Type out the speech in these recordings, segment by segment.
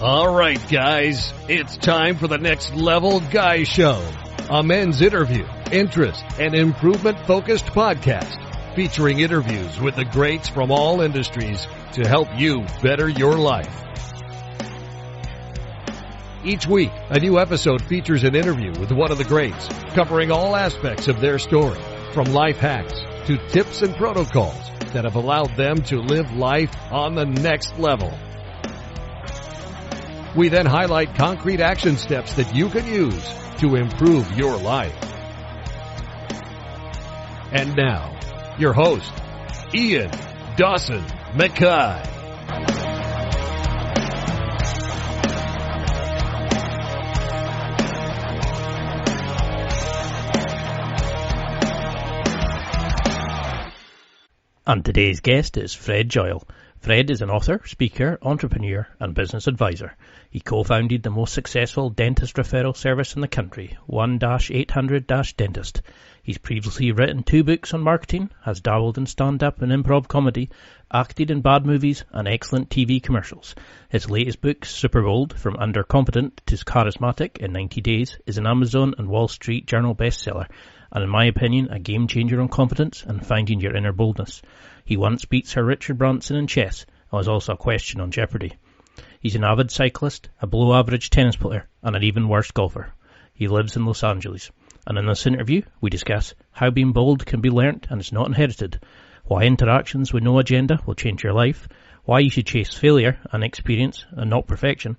All right, guys, it's time for the Next Level Guy Show, a men's interview, interest, and improvement-focused podcast featuring interviews with the greats from all industries to help you better your life. Each week, a new episode features an interview with one of the greats, covering all aspects of their story, from life hacks to tips and protocols that have allowed them to live life on the next level. We then highlight concrete action steps that you can use to improve your life. And now, your host, Ian Dawson Mackay. And today's guest is Fred Joyal. Fred is an author, speaker, entrepreneur, and business advisor. He co-founded the most successful dentist referral service in the country, 1-800-Dentist. He's previously written 2 books on marketing, has dabbled in stand-up and improv comedy, acted in bad movies, and excellent TV commercials. His latest book, Super Bold, From Underconfident to Charismatic in 90 Days, is an Amazon and Wall Street Journal bestseller, and in my opinion, a game-changer on confidence and finding your inner boldness. He once beat Sir Richard Branson in chess and was also a question on Jeopardy. He's an avid cyclist, a below-average tennis player, and an even worse golfer. He lives in Los Angeles. And in this interview, we discuss how being bold can be learnt and it's not inherited, why interactions with no agenda will change your life, why you should chase failure and experience and not perfection,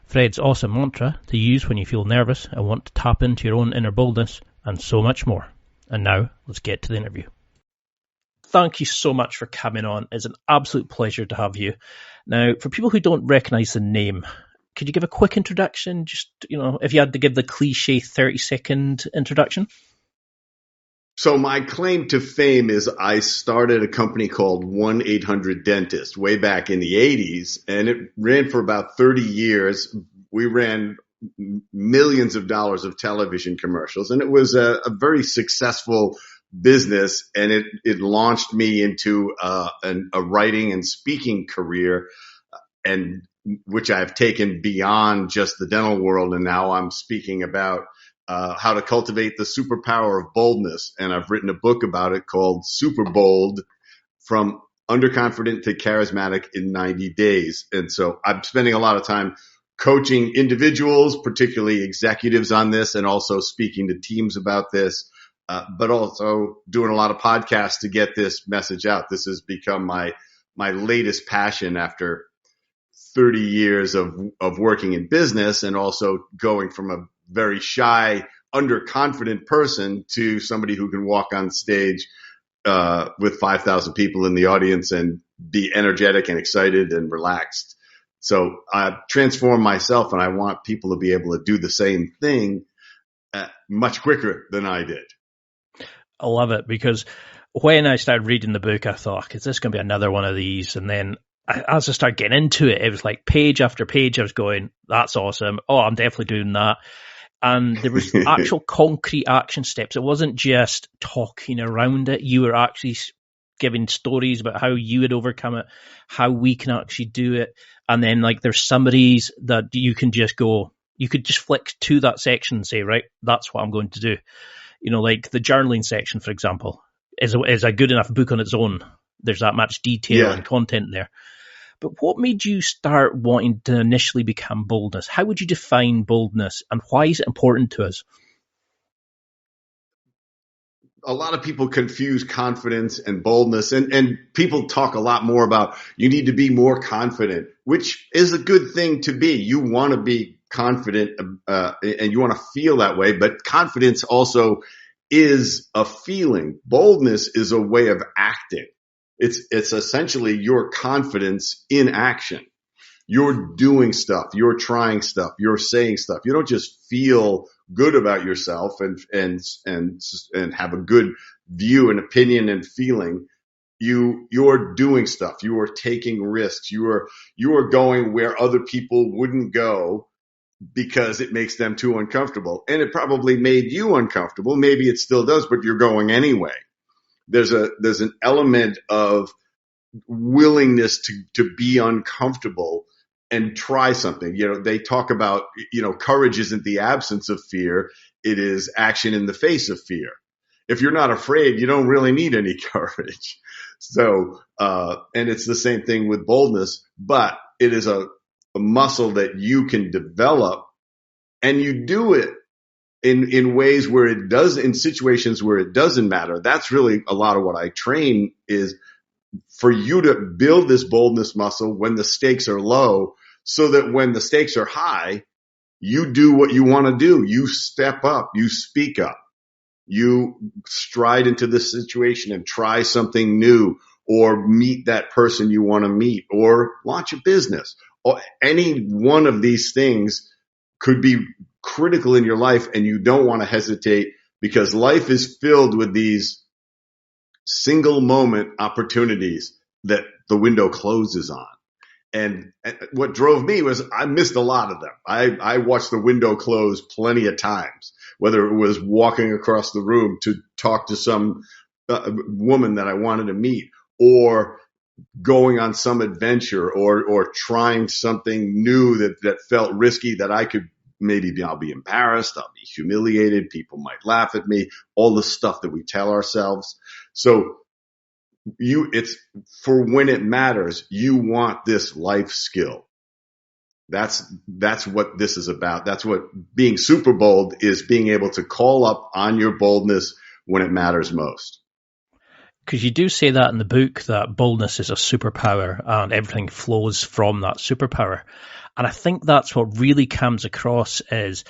Fred's awesome mantra to use when you feel nervous and want to tap into your own inner boldness, and so much more. And now, let's get to the interview. Thank you so much for coming on. It's an absolute pleasure to have you. Now, for people who don't recognise the name, could you give a quick introduction? Just, if you had to give the cliche 30-second introduction. So my claim to fame is I started a company called 1-800-Dentist way back in the 80s, and it ran for about 30 years. We ran millions of dollars of television commercials, and it was a very successful business, and it launched me into a writing and speaking career, and which I've taken beyond just the dental world, and now I'm speaking about how to cultivate the superpower of boldness, and I've written a book about it called Super Bold, From Underconfident to Charismatic in 90 Days. And so I'm spending a lot of time coaching individuals, particularly executives, on this, and also speaking to teams about this, but also doing a lot of podcasts to get this message out. This has become my latest passion after 30 years of working in business, and also going from a very shy, underconfident person to somebody who can walk on stage with 5,000 people in the audience and be energetic and excited and relaxed. So I transformed myself, and I want people to be able to do the same thing much quicker than I did. I love it, because when I started reading the book, I thought, is this going to be another one of these? And then as I started getting into it, it was like page after page, I was going, that's awesome. Oh, I'm definitely doing that. And there was actual concrete action steps. It wasn't just talking around it. You were actually giving stories about how you would overcome it, how we can actually do it. And then there's summaries that you can just go, you could just flick to that section and say, right, that's what I'm going to do. Like the journaling section, for example, is a good enough book on its own. There's that much detail and content there. But what made you start wanting to initially become boldness? How would you define boldness, and why is it important to us? A lot of people confuse confidence and boldness, and people talk a lot more about you need to be more confident, which is a good thing to be. You want to be confident and you want to feel that way, but confidence also is a feeling. Boldness is a way of acting. It's essentially your confidence in action. You're doing stuff, you're trying stuff, you're saying stuff. You don't just feel good about yourself and have a good view and opinion and feeling. You're doing stuff. You are taking risks. You are going where other people wouldn't go because it makes them too uncomfortable. And it probably made you uncomfortable. Maybe it still does, but you're going anyway. There's an element of willingness to be uncomfortable and try something. They talk about, courage isn't the absence of fear. It is action in the face of fear. If you're not afraid, you don't really need any courage. So, and it's the same thing with boldness, but it is a muscle that you can develop, and you do it in ways where in situations where it doesn't matter. That's really a lot of what I train, is for you to build this boldness muscle when the stakes are low, so that when the stakes are high, you do what you want to do. You step up, you speak up, you stride into the situation and try something new, or meet that person you want to meet, or launch a business. Or any one of these things could be critical in your life, and you don't want to hesitate, because life is filled with these single moment opportunities that the window closes on. And what drove me was I missed a lot of them. I watched the window close plenty of times, whether it was walking across the room to talk to some woman that I wanted to meet, or going on some adventure, or trying something new that felt risky, that I could I'll be embarrassed, I'll be humiliated, people might laugh at me, all the stuff that we tell ourselves. So it's for when it matters, you want this life skill. That's what this is about. That's what being super bold is, being able to call up on your boldness when it matters most. Because you do say that in the book, that boldness is a superpower and everything flows from that superpower. And I think that's what really comes across is,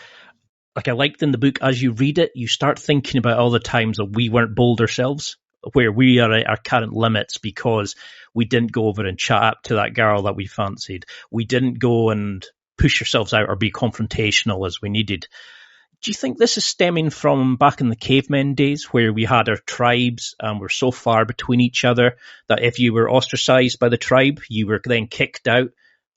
like I liked in the book, as you read it, you start thinking about all the times that we weren't bold ourselves, where we are at our current limits because we didn't go over and chat up to that girl that we fancied. We didn't go and push ourselves out or be confrontational as we needed. Do you think this is stemming from back in the cavemen days, where we had our tribes and we're so far between each other that if you were ostracized by the tribe, you were then kicked out,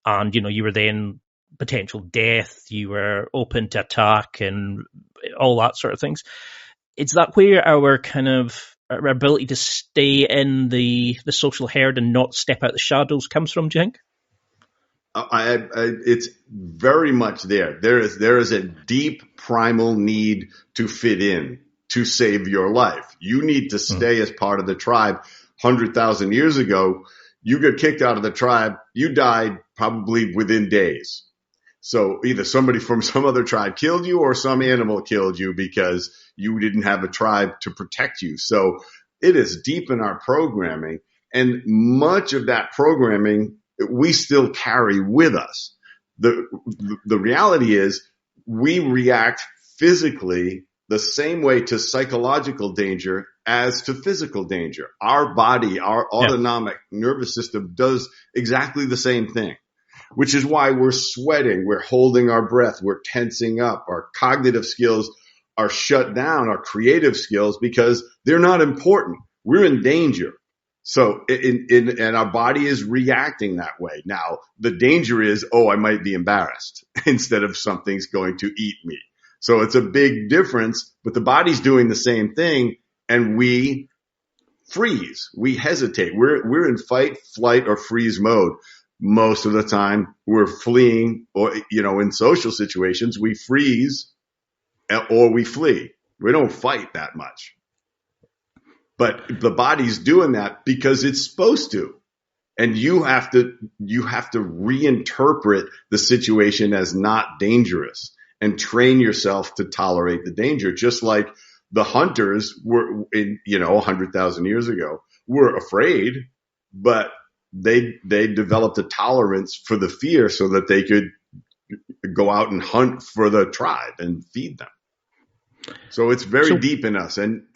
and you were then potential death, you were open to attack and all that sort of things? Is that where our our ability to stay in the social herd and not step out the shadows comes from, do you think? It's very much there. There is a deep primal need to fit in, to save your life. You need to stay as part of the tribe. 100,000 years ago, you got kicked out of the tribe, you died probably within days. So either somebody from some other tribe killed you, or some animal killed you, because you didn't have a tribe to protect you. So it is deep in our programming, and much of that programming we still carry with us. The reality is, we react physically the same way to psychological danger as to physical danger. Our body, our autonomic nervous system does exactly the same thing, which is why we're sweating, we're holding our breath, we're tensing up, our cognitive skills are shut down, our creative skills, because they're not important. We're in danger. So and our body is reacting that way. Now, the danger is, I might be embarrassed instead of something's going to eat me. So it's a big difference, but the body's doing the same thing, and we freeze. We hesitate. We're in fight, flight, or freeze mode. Most of the time we're fleeing, or, in social situations, we freeze or we flee. We don't fight that much. But the body's doing that because it's supposed to. And you have to reinterpret the situation as not dangerous and train yourself to tolerate the danger. Just like the hunters were 100,000 years ago, were afraid, but they developed a tolerance for the fear so that they could go out and hunt for the tribe and feed them. So it's very deep in us. And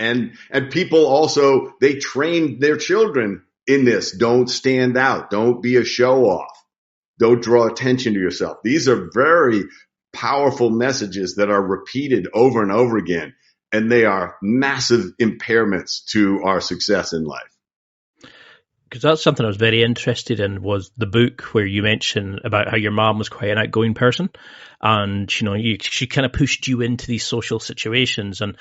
people also, they train their children in this. Don't stand out. Don't be a show off. Don't draw attention to yourself. These are very powerful messages that are repeated over and over again. And they are massive impairments to our success in life. Because that's something I was very interested in, was the book where you mention about how your mom was quite an outgoing person, and she kind of pushed you into these social situations. And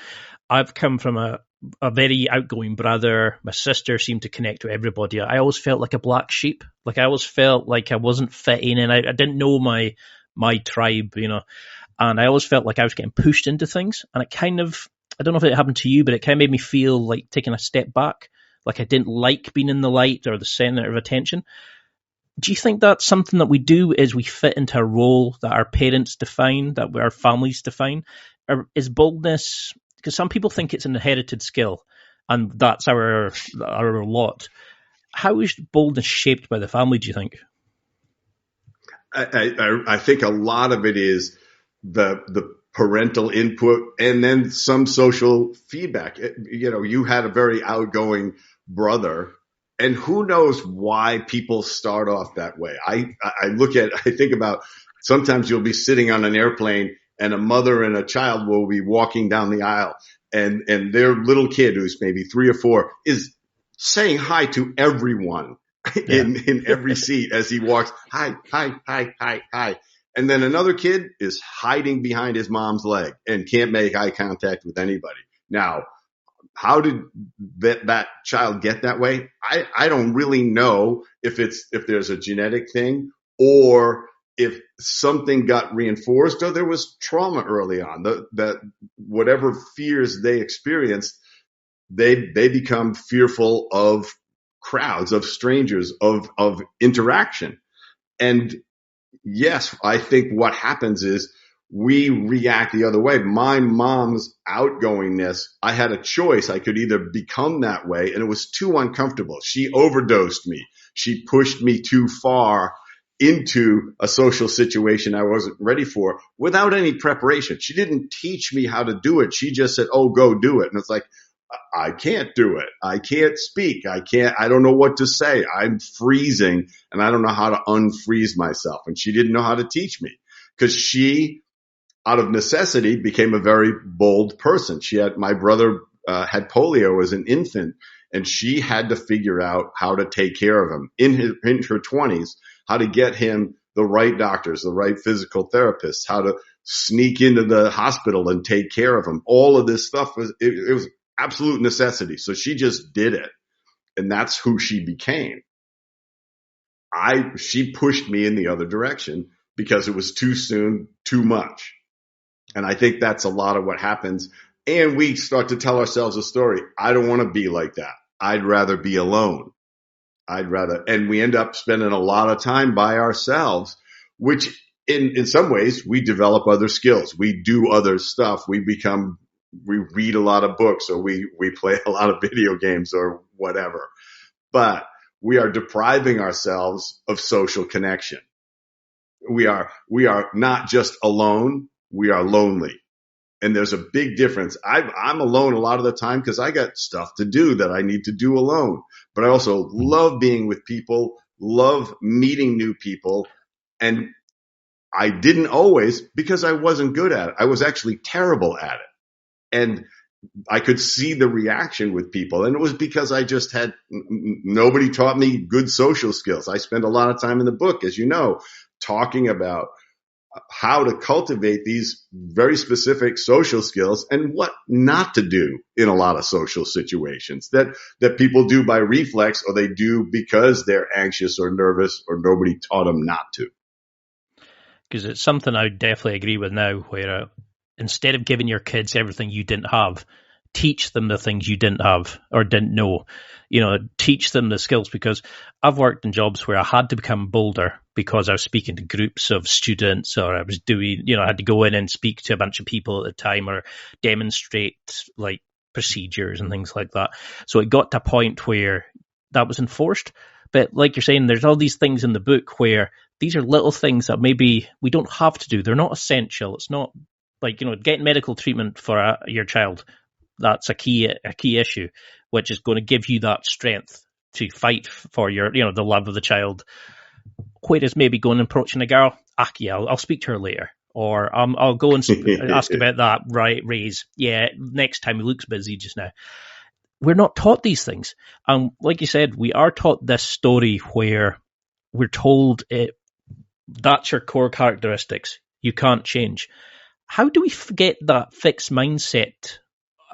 I've come from a a very outgoing brother. My sister seemed to connect with everybody. I always felt like a black sheep. Like I always felt like I wasn't fitting in. I didn't know my tribe, and I always felt like I was getting pushed into things. And it kind of, I don't know if it happened to you, but it kind of made me feel like taking a step back. Like I didn't like being in the light or the center of attention. Do you think that's something that we do is we fit into a role that our parents define, that our families define? Or is boldness, because some people think it's an inherited skill and that's our lot. How is boldness shaped by the family, do you think? I think a lot of it is the parental input and then some social feedback. You had a very outgoing brother, and who knows why people start off that way. I think about, sometimes you'll be sitting on an airplane and a mother and a child will be walking down the aisle, and their little kid, who's maybe 3 or 4, is saying hi to everyone in every seat as he walks. Hi, hi, hi, hi, hi. And then another kid is hiding behind his mom's leg and can't make eye contact with anybody. Now, how did that child get that way? I don't really know if there's a genetic thing or if something got reinforced or there was trauma early on. That whatever fears they experienced, they become fearful of crowds, of strangers, of interaction. And yes, I think what happens is we react the other way. My mom's outgoingness, I had a choice. I could either become that way, and it was too uncomfortable. She overdosed me. She pushed me too far into a social situation I wasn't ready for without any preparation. She didn't teach me how to do it. She just said, "Oh, go do it." And it's like, I can't do it. I can't speak. I don't know what to say. I'm freezing and I don't know how to unfreeze myself. And she didn't know how to teach me because she, out of necessity, became a very bold person. My brother had polio as an infant, and she had to figure out how to take care of him in her 20s, how to get him the right doctors, the right physical therapists, how to sneak into the hospital and take care of him. All of this stuff was absolute necessity. So she just did it. And that's who she became. She pushed me in the other direction because it was too soon, too much. And I think that's a lot of what happens. And we start to tell ourselves a story. I don't want to be like that. I'd rather be alone. And we end up spending a lot of time by ourselves, which in some ways we develop other skills. We do other stuff. We read a lot of books, or we play a lot of video games or whatever, but we are depriving ourselves of social connection. We are not just alone. We are lonely. And there's a big difference. I'm alone a lot of the time because I got stuff to do that I need to do alone, but I also love being with people, love meeting new people. And I didn't always, because I wasn't good at it. I was actually terrible at it. And I could see the reaction with people. And it was because I just had, nobody taught me good social skills. I spent a lot of time in the book, as you know, talking about how to cultivate these very specific social skills and what not to do in a lot of social situations that people do by reflex, or they do because they're anxious or nervous or nobody taught them not to. Because it's something I would definitely agree with now, where instead of giving your kids everything you didn't have, teach them the things you didn't have or didn't know. Teach them the skills, because I've worked in jobs where I had to become bolder because I was speaking to groups of students, or I was doing, I had to go in and speak to a bunch of people at the time, or demonstrate like procedures and things like that. So it got to a point where that was enforced. But like you're saying, there's all these things in the book where these are little things that maybe we don't have to do. They're not essential. It's not like, getting medical treatment for your child. That's a key issue, which is going to give you that strength to fight for your, the love of the child. Whereas maybe going and approaching a girl, yeah, I'll speak to her later. Or I'll go and ask about that raise. Yeah, next time, he looks busy just now. We're not taught these things. And like you said, we are taught this story where we're told that's your core characteristics. You can't change. How do we forget that fixed mindset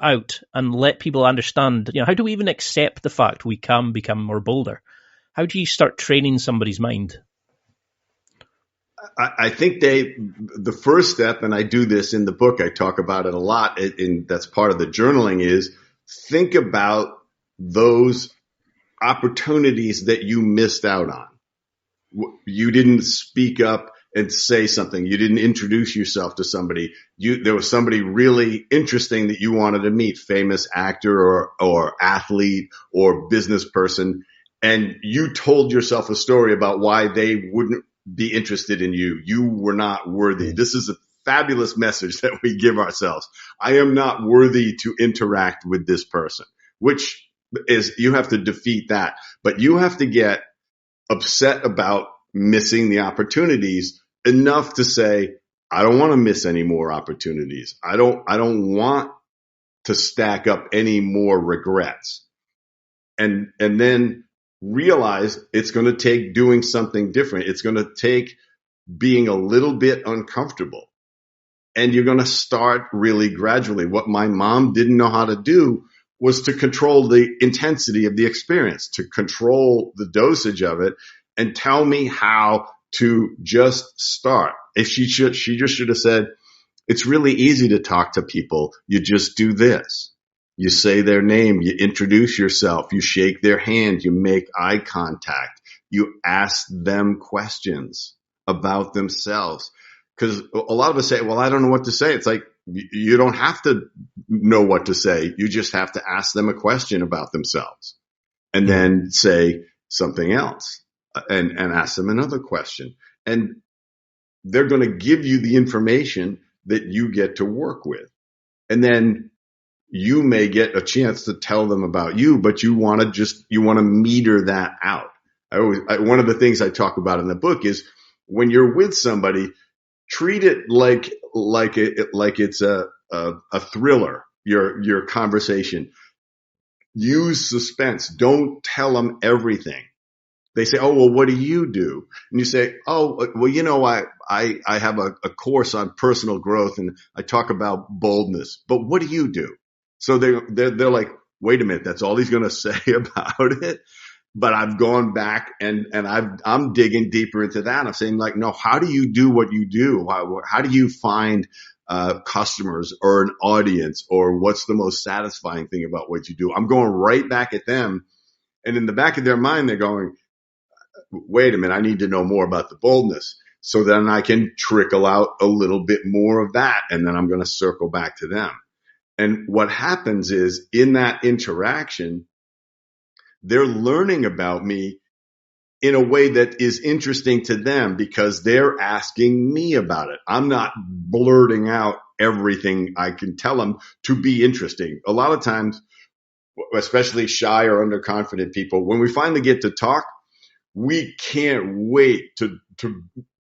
out and let people understand, how do we even accept the fact we can become more bolder? How do you start training somebody's mind? I think the first step, and I do this in the book, I talk about it a lot, and that's part of the journaling, is think about those opportunities that you missed out on. You didn't speak up and say something. You didn't introduce yourself to somebody. There was somebody really interesting that you wanted to meet, famous actor or athlete or business person, and you told yourself a story about why they wouldn't be interested in you. You were not worthy. This is a fabulous message that we give ourselves. I am not worthy to interact with this person, which is, you have to defeat that. But you have to get upset about missing the opportunities enough to say, I don't want to miss any more opportunities. I don't want to stack up any more regrets. And then realize it's going to take doing something different. It's going to take being a little bit uncomfortable. And you're going to start really gradually. What my mom didn't know how to do was to control the intensity of the experience, to control the dosage of it, and tell me how to just start. If she just should have said, it's really easy to talk to people. You just do this. You say their name, you introduce yourself, you shake their hand, you make eye contact, you ask them questions about themselves. Because a lot of us say, well, I don't know what to say. It's like, you don't have to know what to say. You just have to ask them a question about themselves and then say something else and ask them another question. And they're going to give you the information that you get to work with. And then you may get a chance to tell them about you, but you want to meter that out. One of the things I talk about in the book is when you're with somebody, treat it like it's a thriller, your conversation. Use suspense. Don't tell them everything. They say, oh, well, what do you do? And you say, oh, well, I have a course on personal growth and I talk about boldness, but what do you do? So they're like, wait a minute, that's all he's going to say about it. But I've gone back and I'm digging deeper into that. I'm saying, like, no, how do you do what you do? How do you find customers or an audience, or what's the most satisfying thing about what you do? I'm going right back at them. And in the back of their mind, they're going, wait a minute, I need to know more about the boldness. So then I can trickle out a little bit more of that. And then I'm going to circle back to them. And what happens is, in that interaction, they're learning about me in a way that is interesting to them because they're asking me about it. I'm not blurting out everything I can tell them to be interesting. A lot of times, especially shy or underconfident people, when we finally get to talk, we can't wait to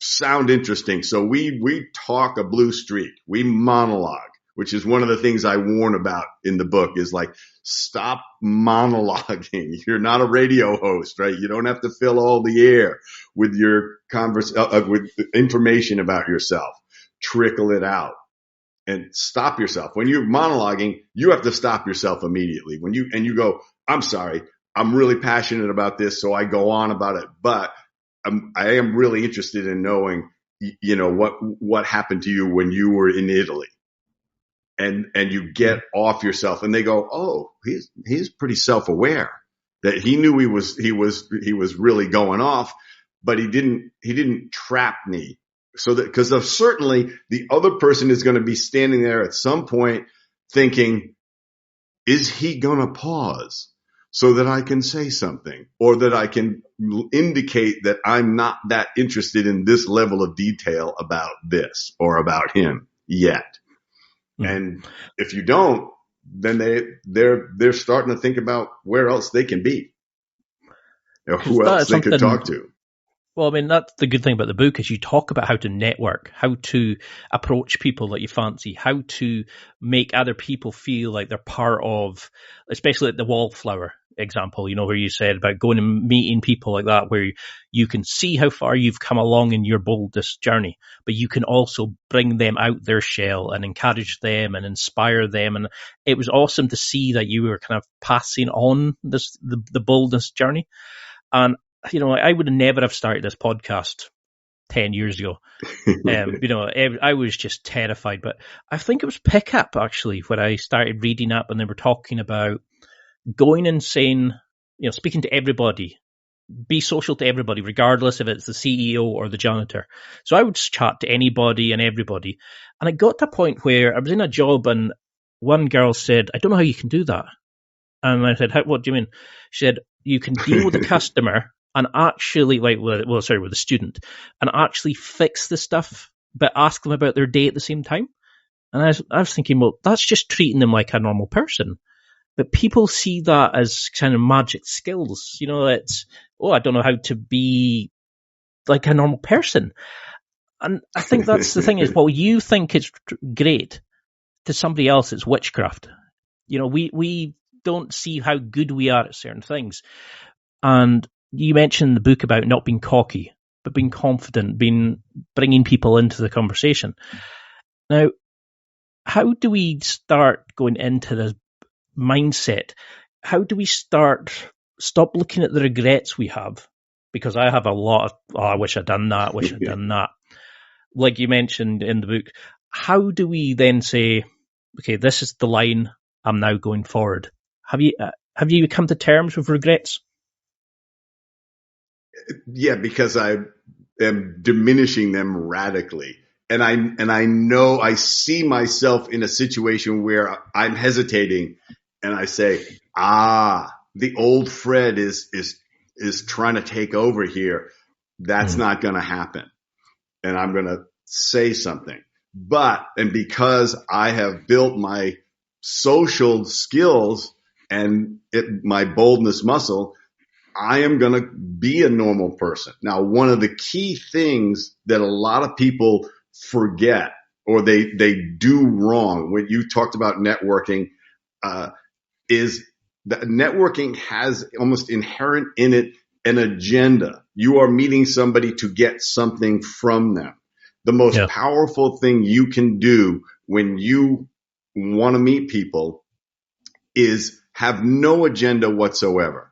sound interesting. So we talk a blue streak. We monologue, which is one of the things I warn about in the book, is like, stop monologuing. You're not a radio host, right? You don't have to fill all the air with your with information about yourself. Trickle it out and stop yourself. When you're monologuing, you have to stop yourself immediately. When you go, I'm sorry, I'm really passionate about this, so I go on about it, but I am really interested in knowing, what happened to you when you were in Italy. And you get off yourself, and they go, oh, he's pretty self-aware that he knew he was really going off, but he didn't trap me. So that, because of certainly the other person is going to be standing there at some point thinking, is he going to pause so that I can say something, or that I can indicate that I'm not that interested in this level of detail about this or about him yet. And if you don't, then they're starting to think about where else they can be, or who else they could talk to. Well, I mean, that's the good thing about the book, is you talk about how to network, how to approach people that you fancy, how to make other people feel like they're part of, especially like the wallflower. example, where you said about going and meeting people like that, where you can see how far you've come along in your boldness journey, but you can also bring them out their shell and encourage them and inspire them. And it was awesome to see that you were kind of passing on the boldness journey. And, I would never have started this podcast 10 years ago. I was just terrified, but I think it was Pickup actually, when I started reading up and they were talking about going and saying, speaking to everybody, be social to everybody, regardless if it's the CEO or the janitor. So I would chat to anybody and everybody. And it got to a point where I was in a job and one girl said, I don't know how you can do that. And I said, what do you mean? She said, you can deal with the customer and actually, with the student, and actually fix the stuff, but ask them about their day at the same time. And I was thinking, well, that's just treating them like a normal person. But people see that as kind of magic skills. It's, I don't know how to be like a normal person. And I think that's the thing is, what you think is great, to somebody else, it's witchcraft. We don't see how good we are at certain things. And you mentioned the book about not being cocky, but being confident, bringing people into the conversation. Now, how do we start going into the mindset? How do we stop looking at the regrets we have? Because I have a lot of, I wish I'd done that, done that. Like you mentioned in the book, how do we then say, okay, this is the line, I'm now going forward? Have you come to terms with regrets? Yeah, because I am diminishing them radically. And I know I see myself in a situation where I'm hesitating and I say, the old Fred is trying to take over here. That's not going to happen. And I'm going to say something. And because I have built my social skills and my boldness muscle, I am going to be a normal person. Now, one of the key things that a lot of people forget or they do wrong when you talked about networking, is that networking has almost inherent in it an agenda. You are meeting somebody to get something from them. The most powerful thing you can do when you want to meet people is have no agenda whatsoever.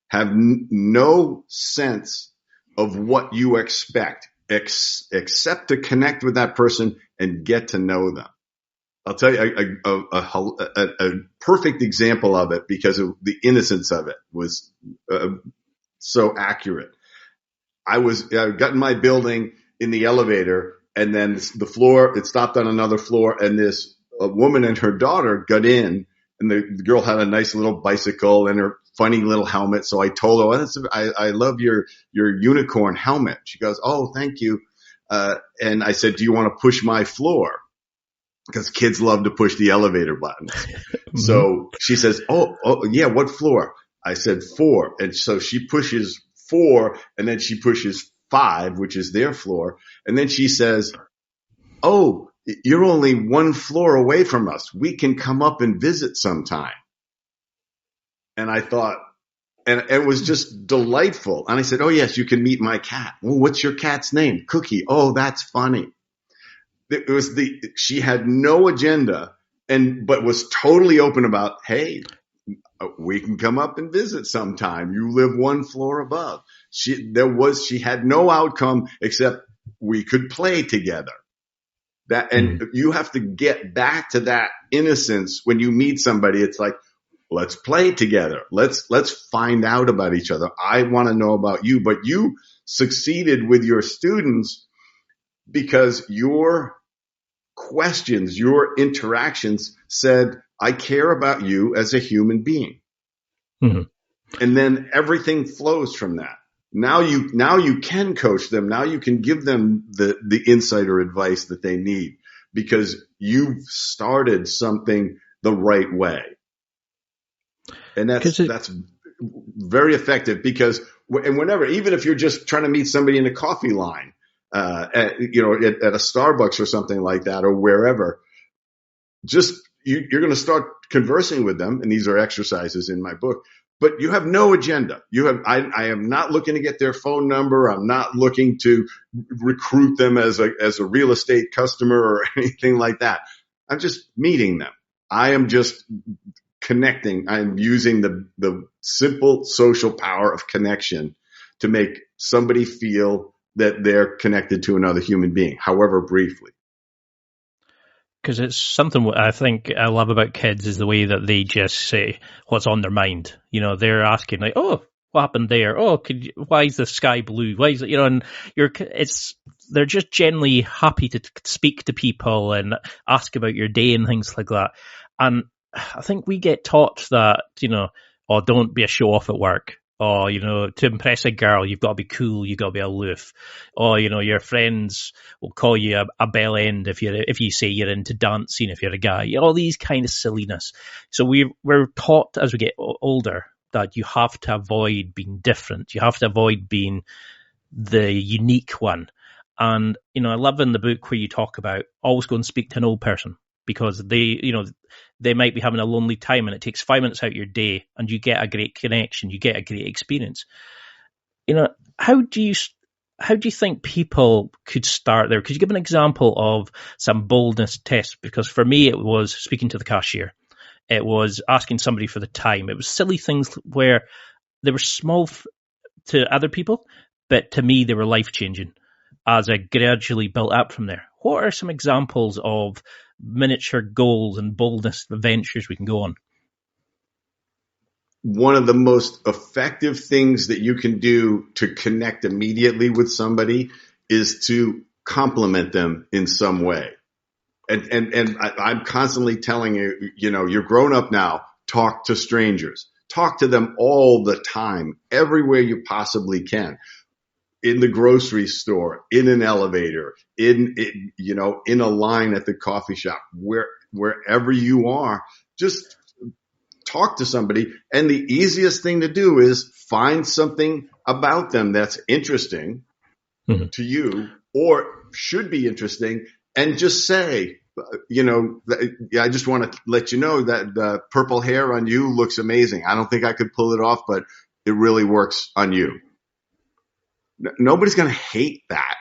Have no sense of what you expect, except to connect with that person and get to know them. I'll tell you a perfect example of it because of the innocence of it was so accurate. I got in my building in the elevator, and then the floor, it stopped on another floor, and a woman and her daughter got in, and the girl had a nice little bicycle and her funny little helmet. So I told her, I love your unicorn helmet. She goes, oh, thank you. And I said, do you want to push my floor? Because kids love to push the elevator buttons. So she says, oh, yeah, what floor? I said 4. And so she pushes 4, and then she pushes 5, which is their floor. And then she says, oh, you're only 1 floor away from us. We can come up and visit sometime. And I thought, and it was just delightful. And I said, oh, yes, you can meet my cat. Well, what's your cat's name? Cookie. Oh, that's funny. She had no agenda but was totally open about, hey, we can come up and visit sometime. You live 1 floor above. She had no outcome except we could play together. You have to get back to that innocence when you meet somebody. It's like, let's play together. Let's find out about each other. I want to know about you, but you succeeded with your students because your questions, your interactions said, I care about you as a human being. Mm-hmm. And then everything flows from that. Now you can coach them. Now you can give them the insight or advice that they need because you've started something the right way. And that's very effective because whenever, even if you're just trying to meet somebody in a coffee line, at a Starbucks or something like that or wherever, just you're going to start conversing with them. And these are exercises in my book, but you have no agenda. I am not looking to get their phone number. I'm not looking to recruit them as a real estate customer or anything like that. I'm just meeting them. I am just connecting. I'm using the simple social power of connection to make somebody feel that they're connected to another human being, however briefly. Because it's something I think I love about kids is the way that they just say what's on their mind. You know, they're asking like, "Oh, what happened there? Oh, why is the sky blue? Why is it?" You know, and they're just generally happy to speak to people and ask about your day and things like that. And I think we get taught that, you know, oh, don't be a show off at work. Oh, you know, to impress a girl, you've got to be cool, you've got to be aloof. Oh, you know, your friends will call you a bell end if you say you're into dancing, if you're a guy. All these kind of silliness. So we're taught as we get older that you have to avoid being different. You have to avoid being the unique one. And, you know, I love in the book where you talk about always go and speak to an old person, because they might be having a lonely time and it takes 5 minutes out of your day and you get a great connection, you get a great experience. You know, how do you think people could start there? Could you give an example of some boldness tests? Because for me, it was speaking to the cashier. It was asking somebody for the time. It was silly things where they were small to other people, but to me, they were life-changing as I gradually built up from there. What are some examples of miniature goals and boldness ventures we can go on? One of the most effective things that you can do to connect immediately with somebody is to compliment them in some way. And I'm constantly telling you, you know, you're grown up now, talk to strangers, talk to them all the time, everywhere you possibly can. In the grocery store, in an elevator, in a line at the coffee shop, wherever you are, just talk to somebody. And the easiest thing to do is find something about them that's interesting to you or should be interesting, and just say, you know, I just want to let you know that the purple hair on you looks amazing. I don't think I could pull it off, but it really works on you. Nobody's going to hate that.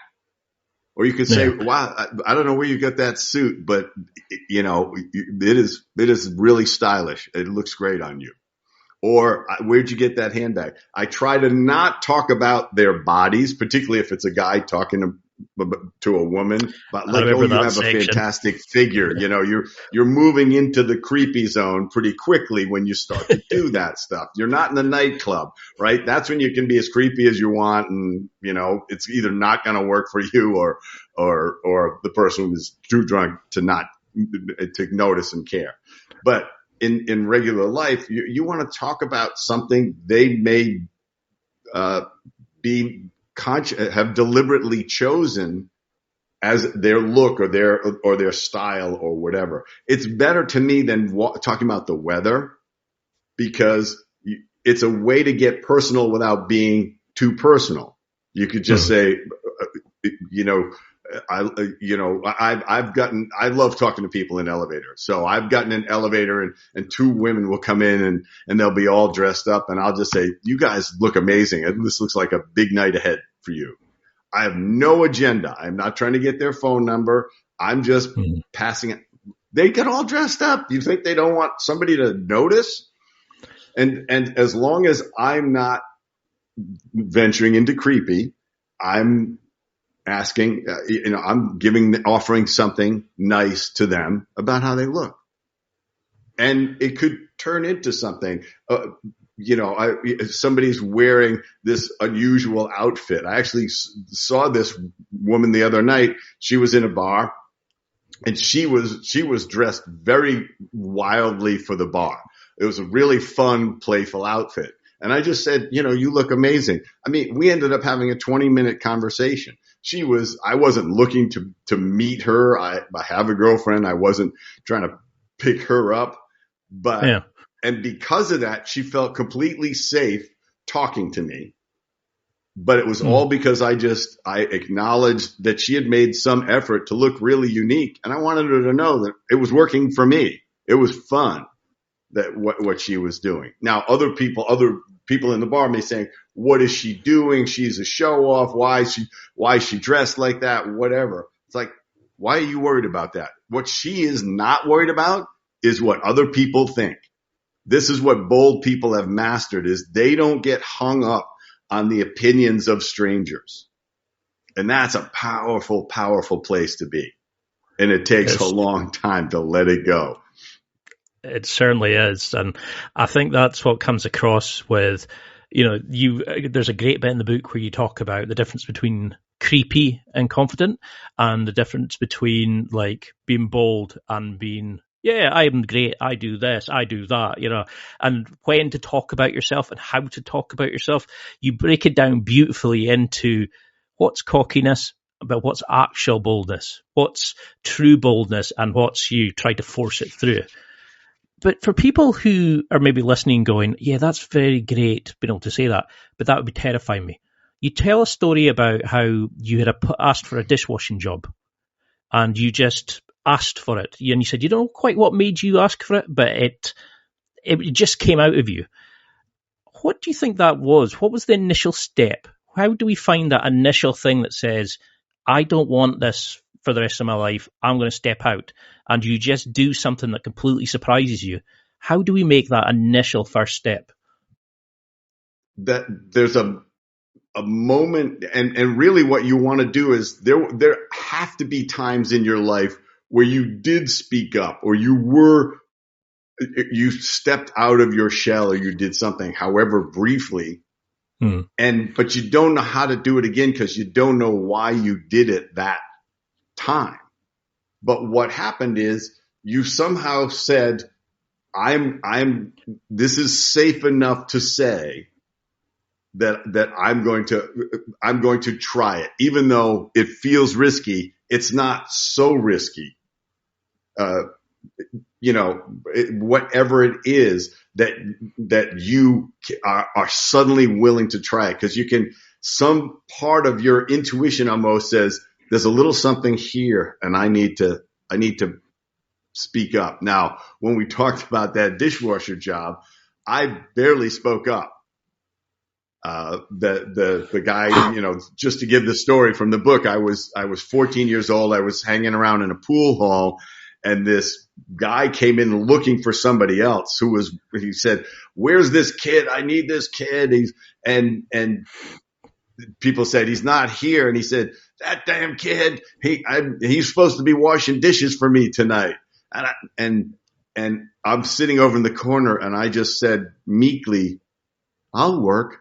Or you could say, wow, I don't know where you got that suit, but you know, it is really stylish. It looks great on you. Or where'd you get that handbag? I try to not talk about their bodies, particularly if it's a guy talking to a woman, but like, oh, you have a fantastic figure. You know, you're moving into the creepy zone pretty quickly when you start to do that stuff. You're not in the nightclub, right? That's when you can be as creepy as you want. And, you know, it's either not going to work for you or the person is too drunk to notice and care. But in regular life, you want to talk about something they may, have deliberately chosen as their look or their style or whatever. It's better to me than talking about the weather, because it's a way to get personal without being too personal. You could just say, I love talking to people in elevators. So I've gotten an elevator and two women will come in and they'll be all dressed up, and I'll just say, you guys look amazing. And this looks like a big night ahead for you. I have no agenda. I'm not trying to get their phone number. I'm just passing it. They get all dressed up. You think they don't want somebody to notice? And as long as I'm not venturing into creepy, I'm asking, I'm offering something nice to them about how they look. And it could turn into something, somebody's wearing this unusual outfit. I actually saw this woman the other night. She was in a bar and she was dressed very wildly for the bar. It was a really fun, playful outfit. And I just said, you look amazing. I mean, we ended up having a 20-minute conversation. I wasn't looking to meet her. I have a girlfriend. I wasn't trying to pick her up, and because of that, she felt completely safe talking to me. But it was all because I acknowledged that she had made some effort to look really unique. And I wanted her to know that it was working for me. It was fun. that what she was doing. Now, other people in the bar may say, what is she doing? She's a show off. Why is she dressed like that? Whatever. It's like, why are you worried about that? What she is not worried about is what other people think. This is what bold people have mastered, is they don't get hung up on the opinions of strangers. And that's a powerful, powerful place to be. And it takes a long time to let it go. It certainly is. And I think that's what comes across with, there's a great bit in the book where you talk about the difference between creepy and confident, and the difference between like being bold and being, yeah, I'm great, I do this, I do that, and when to talk about yourself and how to talk about yourself. You break it down beautifully into what's cockiness, about what's actual boldness, what's true boldness, and what's you try to force it through. But for people who are maybe listening going, yeah, that's very great being able to say that, but that would be terrifying me. You tell a story about how you had asked for a dishwashing job and you just asked for it. And you said, you don't know quite what made you ask for it, but it just came out of you. What do you think that was? What was the initial step? How do we find that initial thing that says, I don't want this for the rest of my life, I'm going to step out, and you just do something that completely surprises you? How do we make that initial first step? That there's a moment, and really what you want to do is there have to be times in your life where you did speak up, or you stepped out of your shell, or you did something, however briefly, but you don't know how to do it again because you don't know why you did it that time. But what happened is you somehow said, this is safe enough to say that I'm going to try it, even though it feels risky. It's not so risky. Whatever it is that you are suddenly willing to try it, because some part of your intuition almost says, there's a little something here, and I need to speak up. Now, when we talked about that dishwasher job, I barely spoke up. The guy, just to give the story from the book, I was 14 years old. I was hanging around in a pool hall, and this guy came in looking for somebody else he said, where's this kid? I need this kid. And people said, he's not here. And he said, that damn kid, he's supposed to be washing dishes for me tonight. And I'm sitting over in the corner, and I just said meekly, I'll work.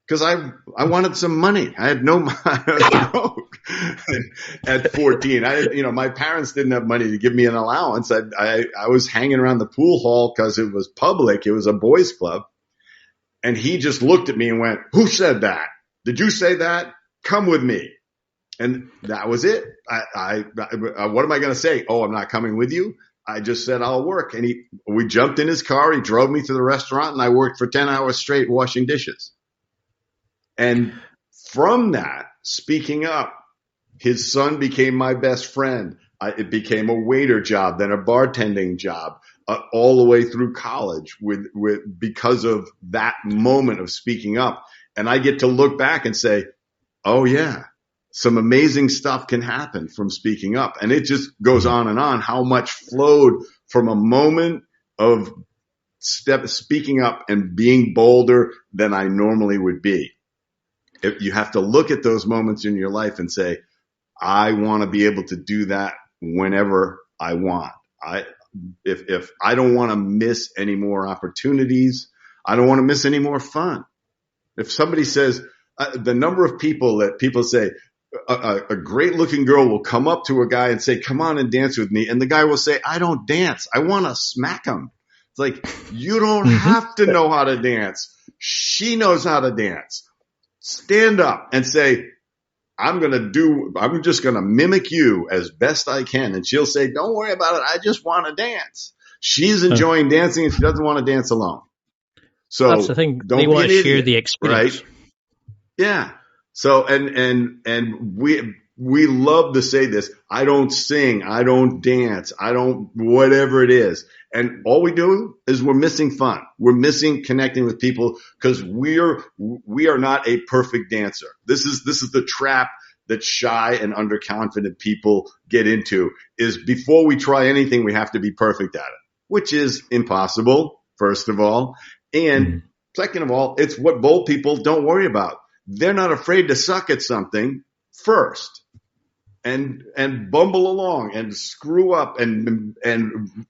Because I wanted some money. I had I was broke at 14. My parents didn't have money to give me an allowance. I was hanging around the pool hall because it was public. It was a boys club. And he just looked at me and went, who said that? Did you say that? Come with me. And that was it. What am I going to say? Oh, I'm not coming with you. I just said, I'll work. And we jumped in his car. He drove me to the restaurant, and I worked for 10 hours straight washing dishes. And from that, speaking up, his son became my best friend. It became a waiter job, then a bartending job, all the way through college because of that moment of speaking up. And I get to look back and say, oh yeah, some amazing stuff can happen from speaking up. And it just goes on, how much flowed from a moment of speaking up and being bolder than I normally would be. You have to look at those moments in your life and say, I want to be able to do that whenever I want. If I don't want to miss any more opportunities, I don't want to miss any more fun. If somebody says, the number of people that people say, a great looking girl will come up to a guy and say, come on and dance with me. And the guy will say, I don't dance. I want to smack him. It's like, you don't have to know how to dance. She knows how to dance. Stand up and say, I'm just going to mimic you as best I can. And she'll say, don't worry about it. I just want to dance. She's enjoying dancing, and she doesn't want to dance alone. So that's the thing. They want to share the experience. Right? Yeah. So, and we love to say this. I don't sing. I don't dance. I don't, whatever it is. And all we do is we're missing fun. We're missing connecting with people because we are not a perfect dancer. This is the trap that shy and underconfident people get into, is before we try anything, we have to be perfect at it, which is impossible, first of all. And second of all, it's what bold people don't worry about. They're not afraid to suck at something first and bumble along and screw up. And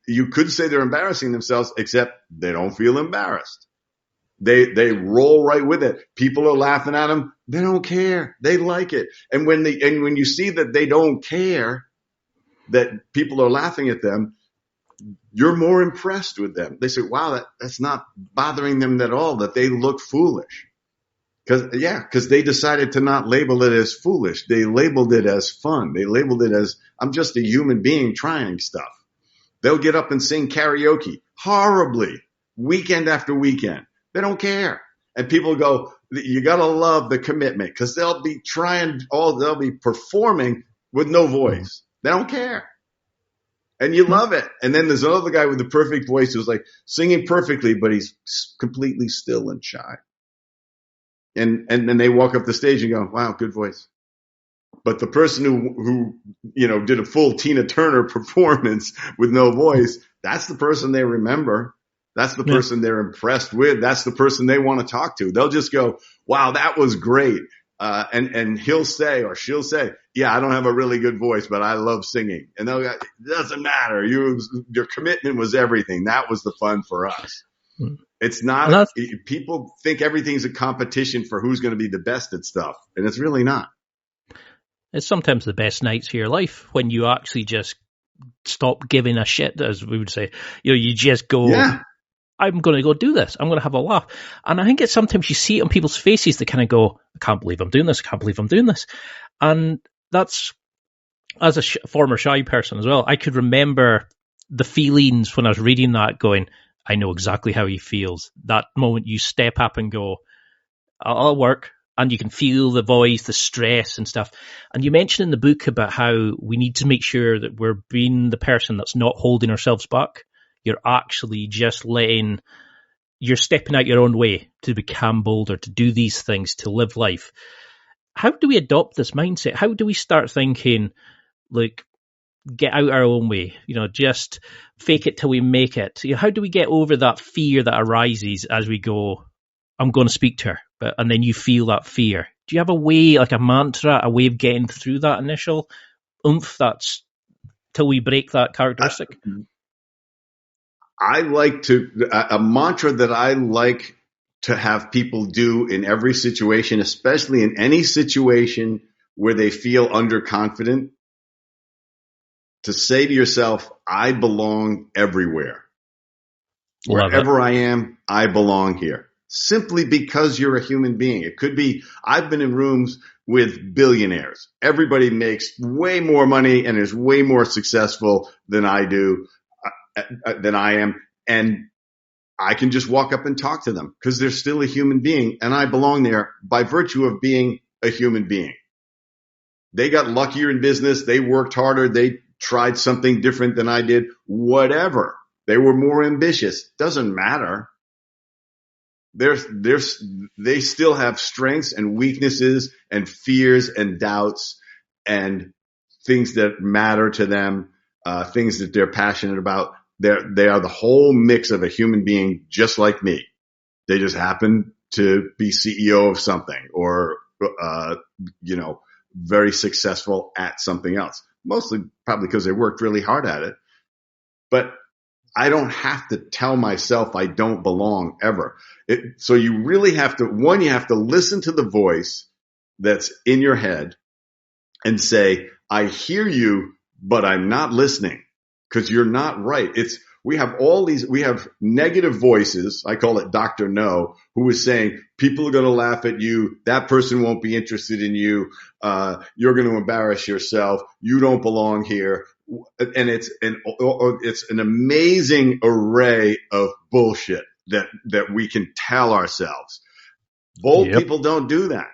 you could say they're embarrassing themselves, except they don't feel embarrassed. They roll right with it. People are laughing at them. They don't care. They like it. And when you see that they don't care, that people are laughing at them, you're more impressed with them. They say, wow, that's not bothering them at all, that they look foolish. Because they decided to not label it as foolish. They labeled it as fun. They labeled it as, I'm just a human being trying stuff. They'll get up and sing karaoke horribly, weekend after weekend. They don't care. And people go, you got to love the commitment, because they'll be they'll be performing with no voice. They don't care. And you love it. And then there's another guy with the perfect voice who's like singing perfectly, but he's completely still and shy. And then they walk up the stage and go, wow, good voice. But the person who did a full Tina Turner performance with no voice, that's the person they remember. That's the person they're impressed with. That's the person they want to talk to. They'll just go, wow, that was great. And he'll say, or she'll say, yeah, I don't have a really good voice, but I love singing. And they'll go, it doesn't matter. Your commitment was everything. That was the fun for us. It's not, people think everything's a competition for who's going to be the best at stuff. And it's really not. It's sometimes the best nights of your life when you actually just stop giving a shit, as we would say. You just go, I'm going to go do this. I'm going to have a laugh. And I think it's sometimes you see it on people's faces. They kind of go, I can't believe I'm doing this. I can't believe I'm doing this. And that's, as a former shy person as well, I could remember the feelings when I was reading that going, I know exactly how he feels. That moment you step up and go, I'll work. And you can feel the voice, the stress and stuff. And you mentioned in the book about how we need to make sure that we're being the person that's not holding ourselves back. You're actually just you're stepping out your own way to become bolder, to do these things, to live life. How do we adopt this mindset? How do we start thinking, like, get out our own way, just fake it till we make it? How do we get over that fear that arises as we go, I'm going to speak to her, and then you feel that fear? Do you have a way, like a mantra, a way of getting through that initial oomph that's till we break that characteristic? A mantra that I like to have people do in every situation, especially in any situation where they feel underconfident, to say to yourself, I belong everywhere. Wherever I am, I belong here. Simply because you're a human being. It could be, I've been in rooms with billionaires. Everybody makes way more money and is way more successful than I am. And I can just walk up and talk to them because they're still a human being and I belong there by virtue of being a human being. They got luckier in business. They worked harder. They tried something different than I did. Whatever. They were more ambitious. Doesn't matter. They still have strengths and weaknesses and fears and doubts and things that matter to them, things that they're passionate about. They are the whole mix of a human being just like me. They just happen to be CEO of something or, very successful at something else. Mostly probably because they worked really hard at it. But I don't have to tell myself I don't belong ever. So you really have to, you have to listen to the voice that's in your head and say, I hear you, but I'm not listening because you're not right. We have negative voices. I call it Dr. No, who is saying people are going to laugh at you. That person won't be interested in you. You're going to embarrass yourself. You don't belong here. And it's an amazing array of bullshit that we can tell ourselves. Bold people don't do that.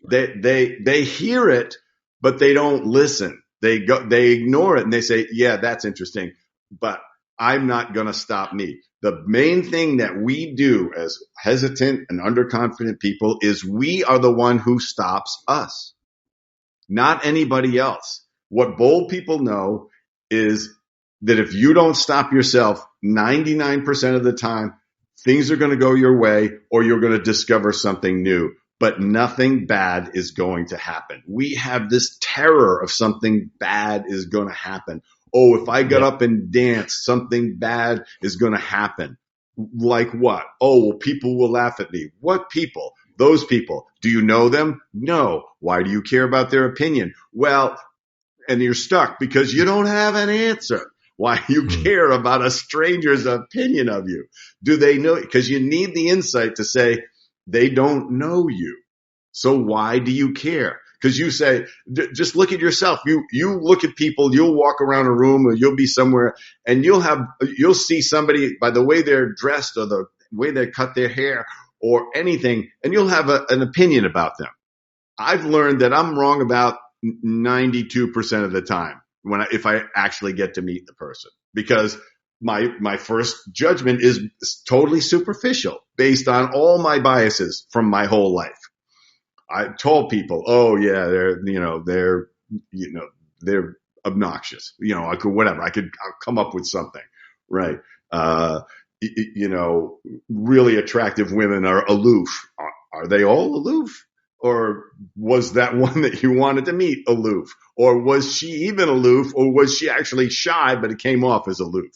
They hear it, but they don't listen. They ignore it and they say, yeah, that's interesting, but I'm not going to stop me. The main thing that we do as hesitant and underconfident people is we are the one who stops us, not anybody else. What bold people know is that if you don't stop yourself 99% of the time, things are going to go your way or you're going to discover something new. But nothing bad is going to happen. We have this terror of something bad is going to happen. Oh, if I get up and dance, something bad is going to happen. Like what? Oh, well, people will laugh at me. What people? Those people. Do you know them? No. Why do you care about their opinion? Well, and you're stuck because you don't have an answer. Why you care about a stranger's opinion of you? Do they know? Because you need the insight to say, they don't know you. So why do you care? Because you say, just look at yourself. You look at people, you'll walk around a room or you'll be somewhere and you'll see somebody by the way they're dressed or the way they cut their hair or anything, and you'll have an opinion about them. I've learned that I'm wrong about 92% of the time if I actually get to meet the person, because my first judgment is totally superficial based on all my biases from my whole life. I told people, oh yeah, they're obnoxious. I'll come up with something, right? Really attractive women are aloof. Are they all aloof? Or was that one that you wanted to meet aloof? Or was she even aloof? Or was she actually shy, but it came off as aloof?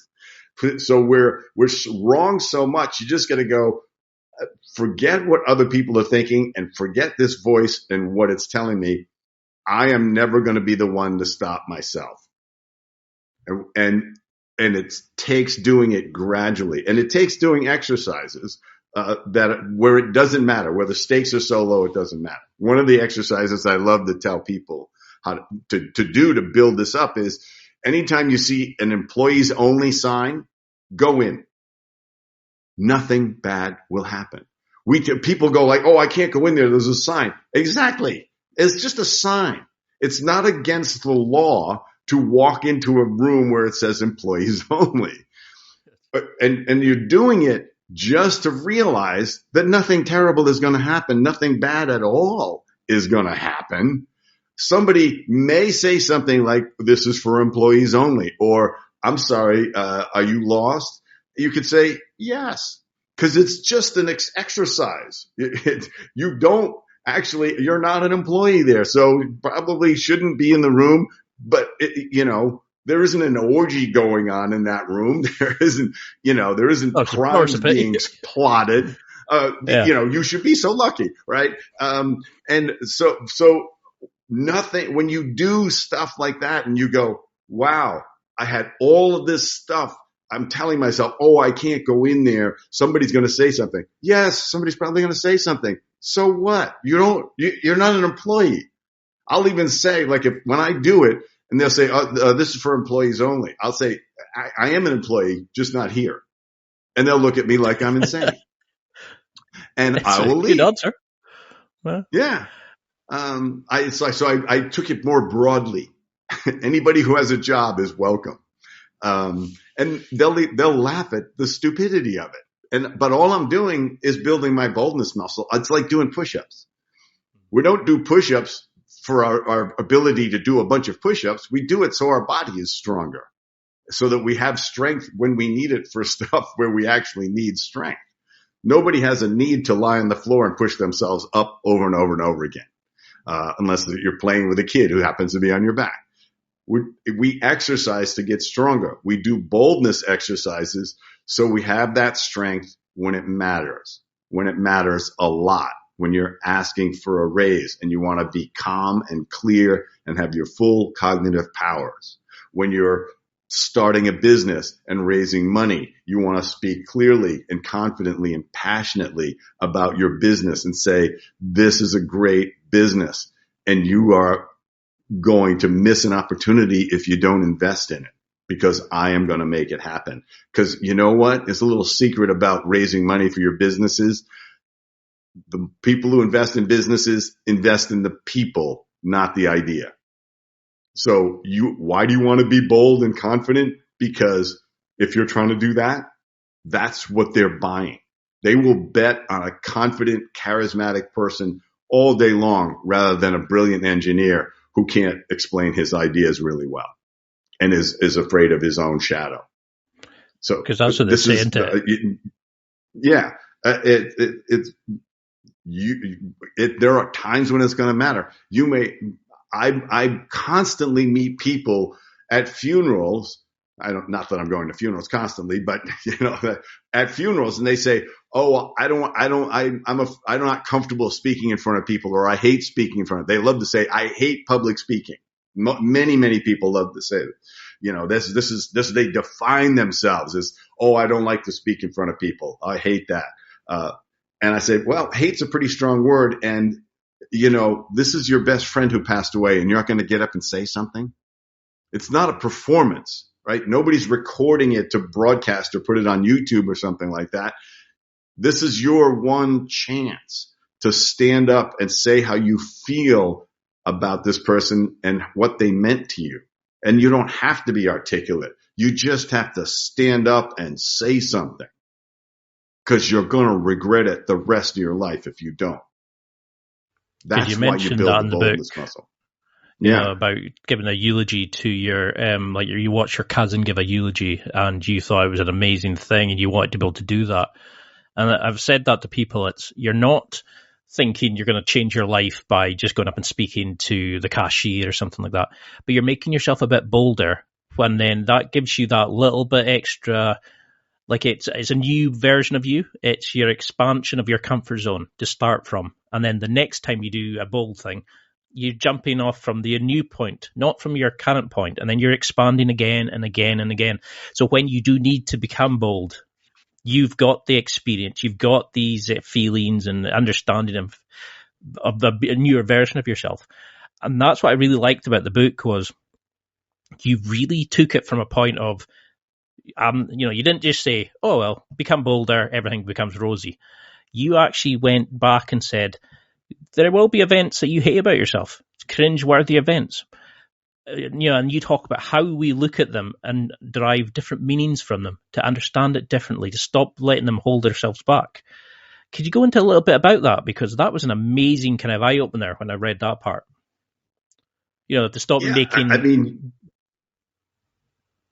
So we're wrong so much. You just got to go, forget what other people are thinking and forget this voice and what it's telling me. I am never going to be the one to stop myself. And it takes doing it gradually, and it takes doing exercises where it doesn't matter, where the stakes are so low, it doesn't matter. One of the exercises I love to tell people how to do to build this up is anytime you see an employees only sign, go in. Nothing bad will happen. People go like, oh, I can't go in there. There's a sign. Exactly. It's just a sign. It's not against the law to walk into a room where it says employees only. And you're doing it just to realize that nothing terrible is going to happen. Nothing bad at all is going to happen. Somebody may say something like, this is for employees only, or I'm sorry, are you lost? You could say yes, because it's just an exercise. You're not an employee there, so you probably shouldn't be in the room. But there isn't an orgy going on in that room. There isn't crimes being plotted. You should be so lucky, right? And so nothing. When you do stuff like that, and you go, wow, I had all of this stuff. I'm telling myself, oh, I can't go in there. Somebody's going to say something. Yes, somebody's probably going to say something. So what? You're not an employee. I'll even say, like, when I do it and they'll say, this is for employees only, I'll say, I am an employee, just not here. And they'll look at me like I'm insane. And I will leave. Good answer. Well. Yeah. I took it more broadly. Anybody who has a job is welcome. And they'll laugh at the stupidity of it. But all I'm doing is building my boldness muscle. It's like doing push-ups. We don't do push-ups for our ability to do a bunch of push-ups. We do it so our body is stronger, so that we have strength when we need it for stuff where we actually need strength. Nobody has a need to lie on the floor and push themselves up over and over and over again, unless you're playing with a kid who happens to be on your back. We exercise to get stronger. We do boldness exercises so we have that strength when it matters a lot. When you're asking for a raise and you want to be calm and clear and have your full cognitive powers. When you're starting a business and raising money, you want to speak clearly and confidently and passionately about your business and say, this is a great business and you are going to miss an opportunity if you don't invest in it, because I am going to make it happen. Because you know what? It's a little secret about raising money for your businesses. The people who invest in businesses invest in the people, not the idea. So why do you want to be bold and confident? Because if you're trying to do that, that's what they're buying. They will bet on a confident, charismatic person all day long rather than a brilliant engineer who can't explain his ideas really well and is afraid of his own shadow. So because that's what they're saying yeah, there are times when it's going to matter. I constantly meet people at funerals. Not that I'm going to funerals constantly, but at funerals, and they say, "Oh, I'm not comfortable speaking in front of people, or I hate speaking in front of." They love to say, "I hate public speaking." Many people love to say this. They define themselves as, "Oh, I don't like to speak in front of people. I hate that." And I say, well, hate's a pretty strong word. And, this is your best friend who passed away and you're not going to get up and say something. It's not a performance, right? Nobody's recording it to broadcast or put it on YouTube or something like that. This is your one chance to stand up and say how you feel about this person and what they meant to you. And you don't have to be articulate. You just have to stand up and say something, because you're going to regret it the rest of your life if you don't. That's why you build the boldness muscle. Yeah, about giving a eulogy to your you watch your cousin give a eulogy and you thought it was an amazing thing and you wanted to be able to do that. And I've said that to people. You're not thinking you're going to change your life by just going up and speaking to the cashier or something like that, but you're making yourself a bit bolder, when then that gives you that little bit extra. Like it's a new version of you. It's your expansion of your comfort zone to start from. And then the next time you do a bold thing, you're jumping off from the new point, not from your current point. And then you're expanding again and again and again. So when you do need to become bold, you've got the experience, you've got these feelings and understanding of the newer version of yourself. And that's what I really liked about the book, was you really took it from a point of, you didn't just say, "Oh, well, become bolder, everything becomes rosy." You actually went back and said, there will be events that you hate about yourself, cringe-worthy events. And you talk about how we look at them and derive different meanings from them, to understand it differently, to stop letting them hold ourselves back. Could you go into a little bit about that? Because that was an amazing kind of eye-opener when I read that part. To stop making... I mean,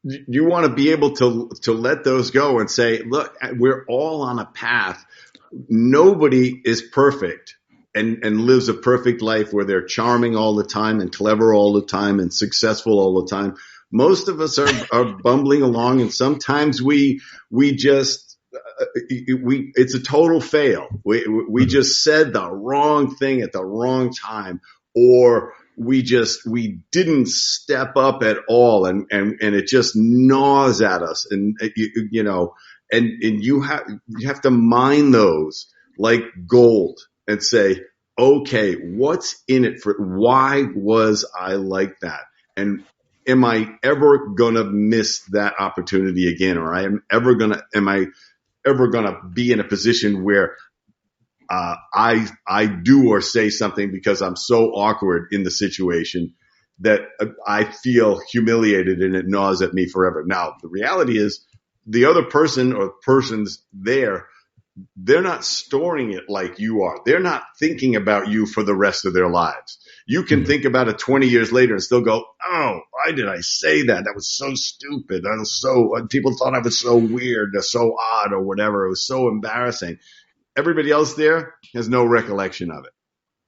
you want to be able to let those go and say, look, we're all on a path. Nobody is perfect and lives a perfect life where they're charming all the time and clever all the time and successful all the time. Most of us are bumbling along, and sometimes we just it's a total fail. We just said the wrong thing at the wrong time, or we didn't step up at all, and it just gnaws at us, and you have to mine those like gold and say, okay, what's in it for? Why was I like that? And am I ever gonna miss that opportunity again? Or am I ever gonna be in a position where I do or say something because I'm so awkward in the situation that I feel humiliated and it gnaws at me forever. Now, the reality is the other person or persons there, they're not storing it like you are. They're not thinking about you for the rest of their lives. You can think about it 20 years later and still go, oh, why did I say that? That was so stupid. People thought I was so weird or so odd or whatever. It was so embarrassing. Everybody else there has no recollection of it,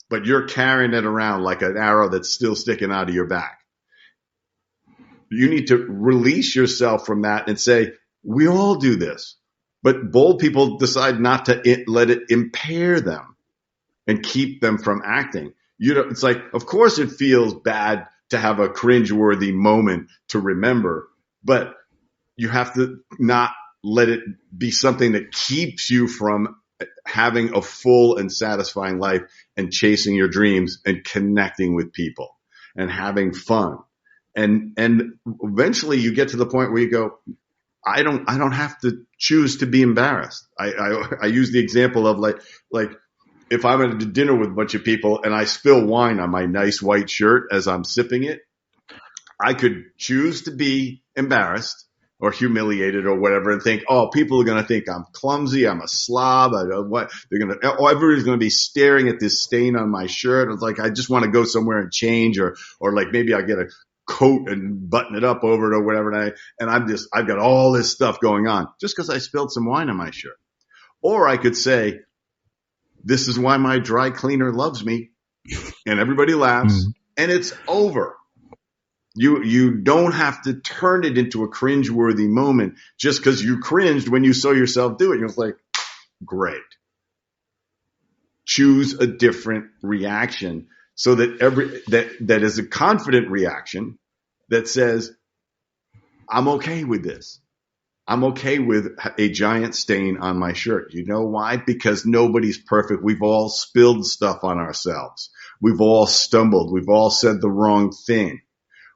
but you're carrying it around like an arrow that's still sticking out of your back. You need to release yourself from that and say, we all do this, but bold people decide not to let it impair them and keep them from acting. It's like, of course it feels bad to have a cringeworthy moment to remember, but you have to not let it be something that keeps you from having a full and satisfying life and chasing your dreams and connecting with people and having fun. And eventually you get to the point where you go, I don't have to choose to be embarrassed. I use the example of like if I'm at a dinner with a bunch of people and I spill wine on my nice white shirt as I'm sipping it, I could choose to be embarrassed or humiliated or whatever and think, oh, people are going to think I'm clumsy, I'm a slob, everybody's going to be staring at this stain on my shirt. It's like, I just want to go somewhere and change, or like maybe I'll get a coat and button it up over it or whatever. And I've got all this stuff going on just because I spilled some wine on my shirt. Or I could say, this is why my dry cleaner loves me, and everybody laughs, and it's over. You don't have to turn it into a cringeworthy moment just because you cringed when you saw yourself do it. You're like, great. Choose a different reaction so that that is a confident reaction that says, I'm okay with this. I'm okay with a giant stain on my shirt. You know why? Because nobody's perfect. We've all spilled stuff on ourselves. We've all stumbled. We've all said the wrong thing.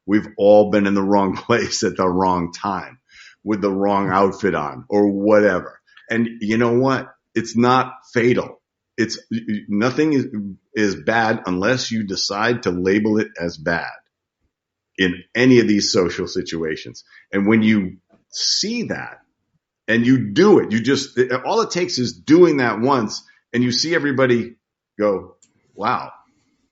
We've all been in the wrong place at the wrong time with the wrong outfit on or whatever. And you know what? It's not fatal. Nothing is bad unless you decide to label it as bad in any of these social situations. And when you see that and you do it, all it takes is doing that once, and you see everybody go, wow,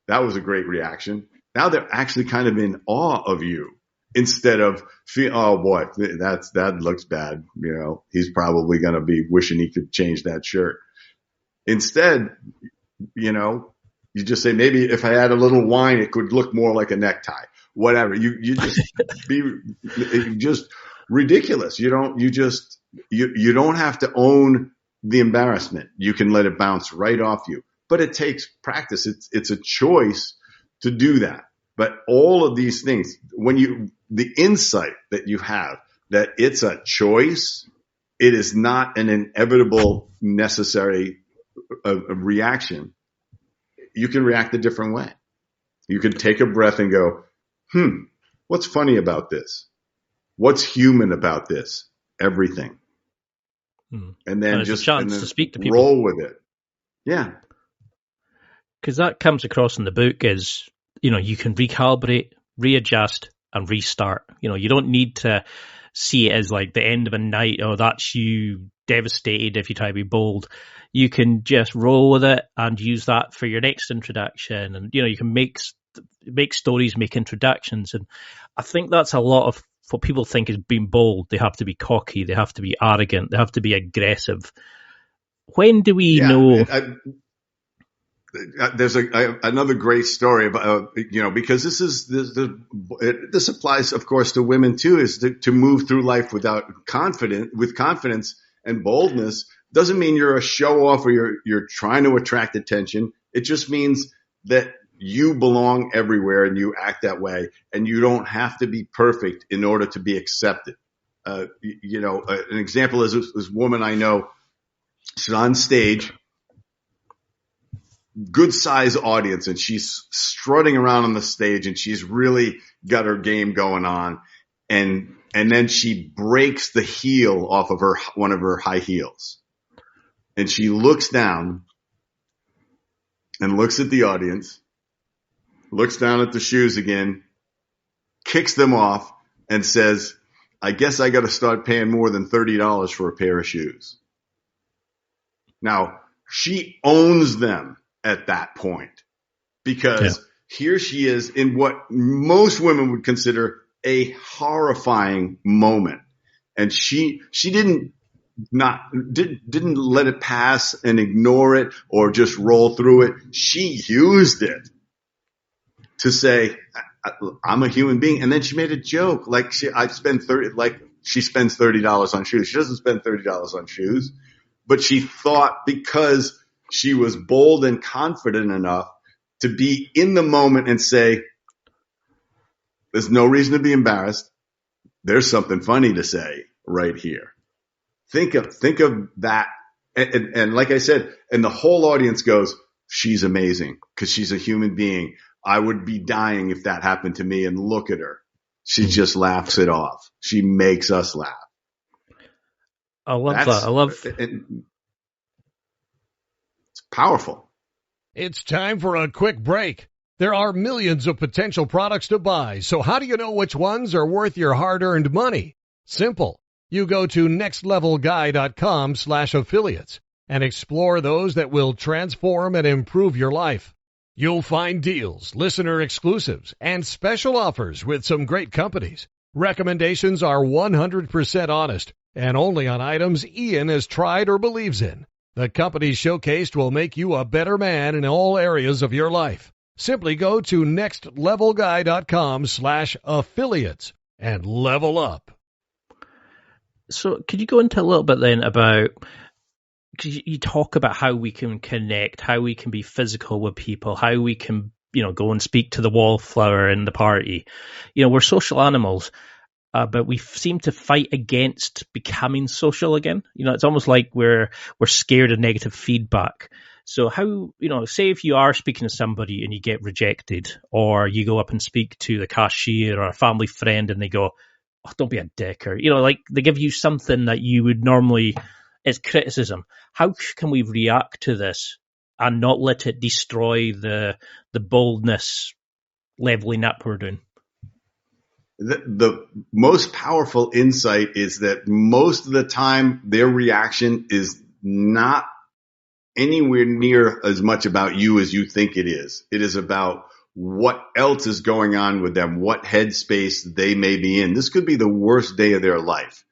that was a great reaction. Now they're actually kind of in awe of you instead of oh boy, that looks bad. You know, he's probably going to be wishing he could change that shirt. Instead, you know, you just say, maybe if I had a little wine, it could look more like a necktie. Whatever. You just be just ridiculous. You don't have to own the embarrassment. You can let it bounce right off you, but it takes practice. It's a choice to do that. But all of these things, the insight that you have that it's a choice, it is not an inevitable, necessary reaction. You can react a different way. You can take a breath and go, what's funny about this? What's human about this? Everything. And then just to speak to people. Roll with it. Yeah. Because that comes across in the book as, you know, you can recalibrate, readjust, and restart. You know, you don't need to see it as like the end of a night. Oh, that's you devastated if you try to be bold. You can just roll with it and use that for your next introduction. And, you know, you can make stories, make introductions. And I think that's a lot of what people think is being bold. They have to be cocky. They have to be arrogant. They have to be aggressive. When do we know? There's another great story about, you know, because this applies, of course, to women too, is to move through life with confidence and boldness. Doesn't mean you're a show off or you're trying to attract attention. It just means that you belong everywhere and you act that way, and you don't have to be perfect in order to be accepted. You know, an example is this woman I know. She's on stage, good size audience, and she's strutting around on the stage, and she's really got her game going on. And then she breaks the heel off of one of her high heels. And she looks down and looks at the audience, looks down at the shoes again, kicks them off, and says, I guess I got to start paying more than $30 for a pair of shoes. Now, she owns them at that point, because here she is in what most women would consider a horrifying moment. And she didn't let it pass and ignore it or just roll through it. She used it to say, I'm a human being. And then she made a joke. Like she spends $30 on shoes. She doesn't spend $30 on shoes, but she thought because she was bold and confident enough to be in the moment and say, there's no reason to be embarrassed. There's something funny to say right here. Think of that. And like I said, and the whole audience goes, she's amazing because she's a human being. I would be dying if that happened to me. And look at her. She just laughs it off. She makes us laugh. I love that. I love it's powerful. It's time for a quick break. There are millions of potential products to buy, so how do you know which ones are worth your hard-earned money? Simple. You go to nextlevelguy.com/affiliates and explore those that will transform and improve your life. You'll find deals, listener exclusives, and special offers with some great companies. Recommendations are 100% honest and only on items Ian has tried or believes in. The companies showcased will make you a better man in all areas of your life. Simply go to nextlevelguy.com/affiliates and level up. So could you go into a little bit then about, because you talk about how we can connect, how we can be physical with people, how we can, go and speak to the wallflower in the party. We're social animals, but we seem to fight against becoming social again. It's almost like we're scared of negative feedback. So how, say if you are speaking to somebody and you get rejected, or you go up and speak to the cashier or a family friend and they go, "Oh, don't be a dick," or, like they give you something that you would normally, it's criticism. How can we react to this and not let it destroy the boldness leveling up we're doing? The most powerful insight is that most of the time their reaction is not anywhere near as much about you as you think it is. It is about what else is going on with them, what headspace they may be in. This could be the worst day of their life.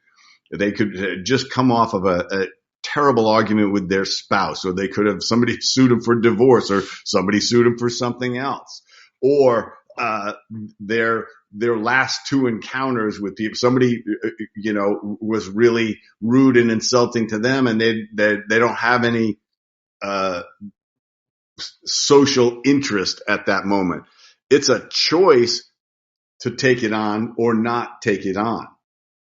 They could just come off of a terrible argument with their spouse, or they could have somebody sued them for divorce, or somebody sued them for something else, or their last two encounters with people, somebody was really rude and insulting to them, and they don't have any social interest at that moment. It's a choice to take it on or not take it on.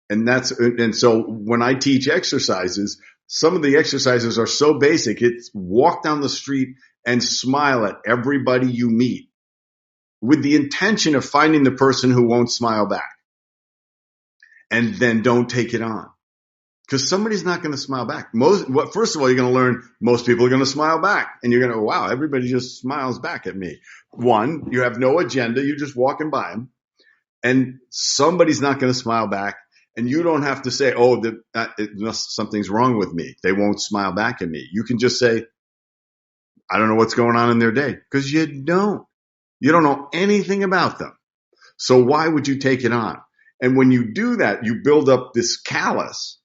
And so when I teach exercises, some of the exercises are so basic. It's walk down the street and smile at everybody you meet with the intention of finding the person who won't smile back. And then don't take it on, because somebody's not going to smile back. First of all, you're going to learn most people are going to smile back, and you're going to, wow, everybody just smiles back at me. One, you have no agenda. You're just walking by them, and somebody's not going to smile back. And you don't have to say, oh, something's wrong with me. They won't smile back at me. You can just say, I don't know what's going on in their day, because you don't. You don't know anything about them. So why would you take it on? And when you do that, you build up this callus,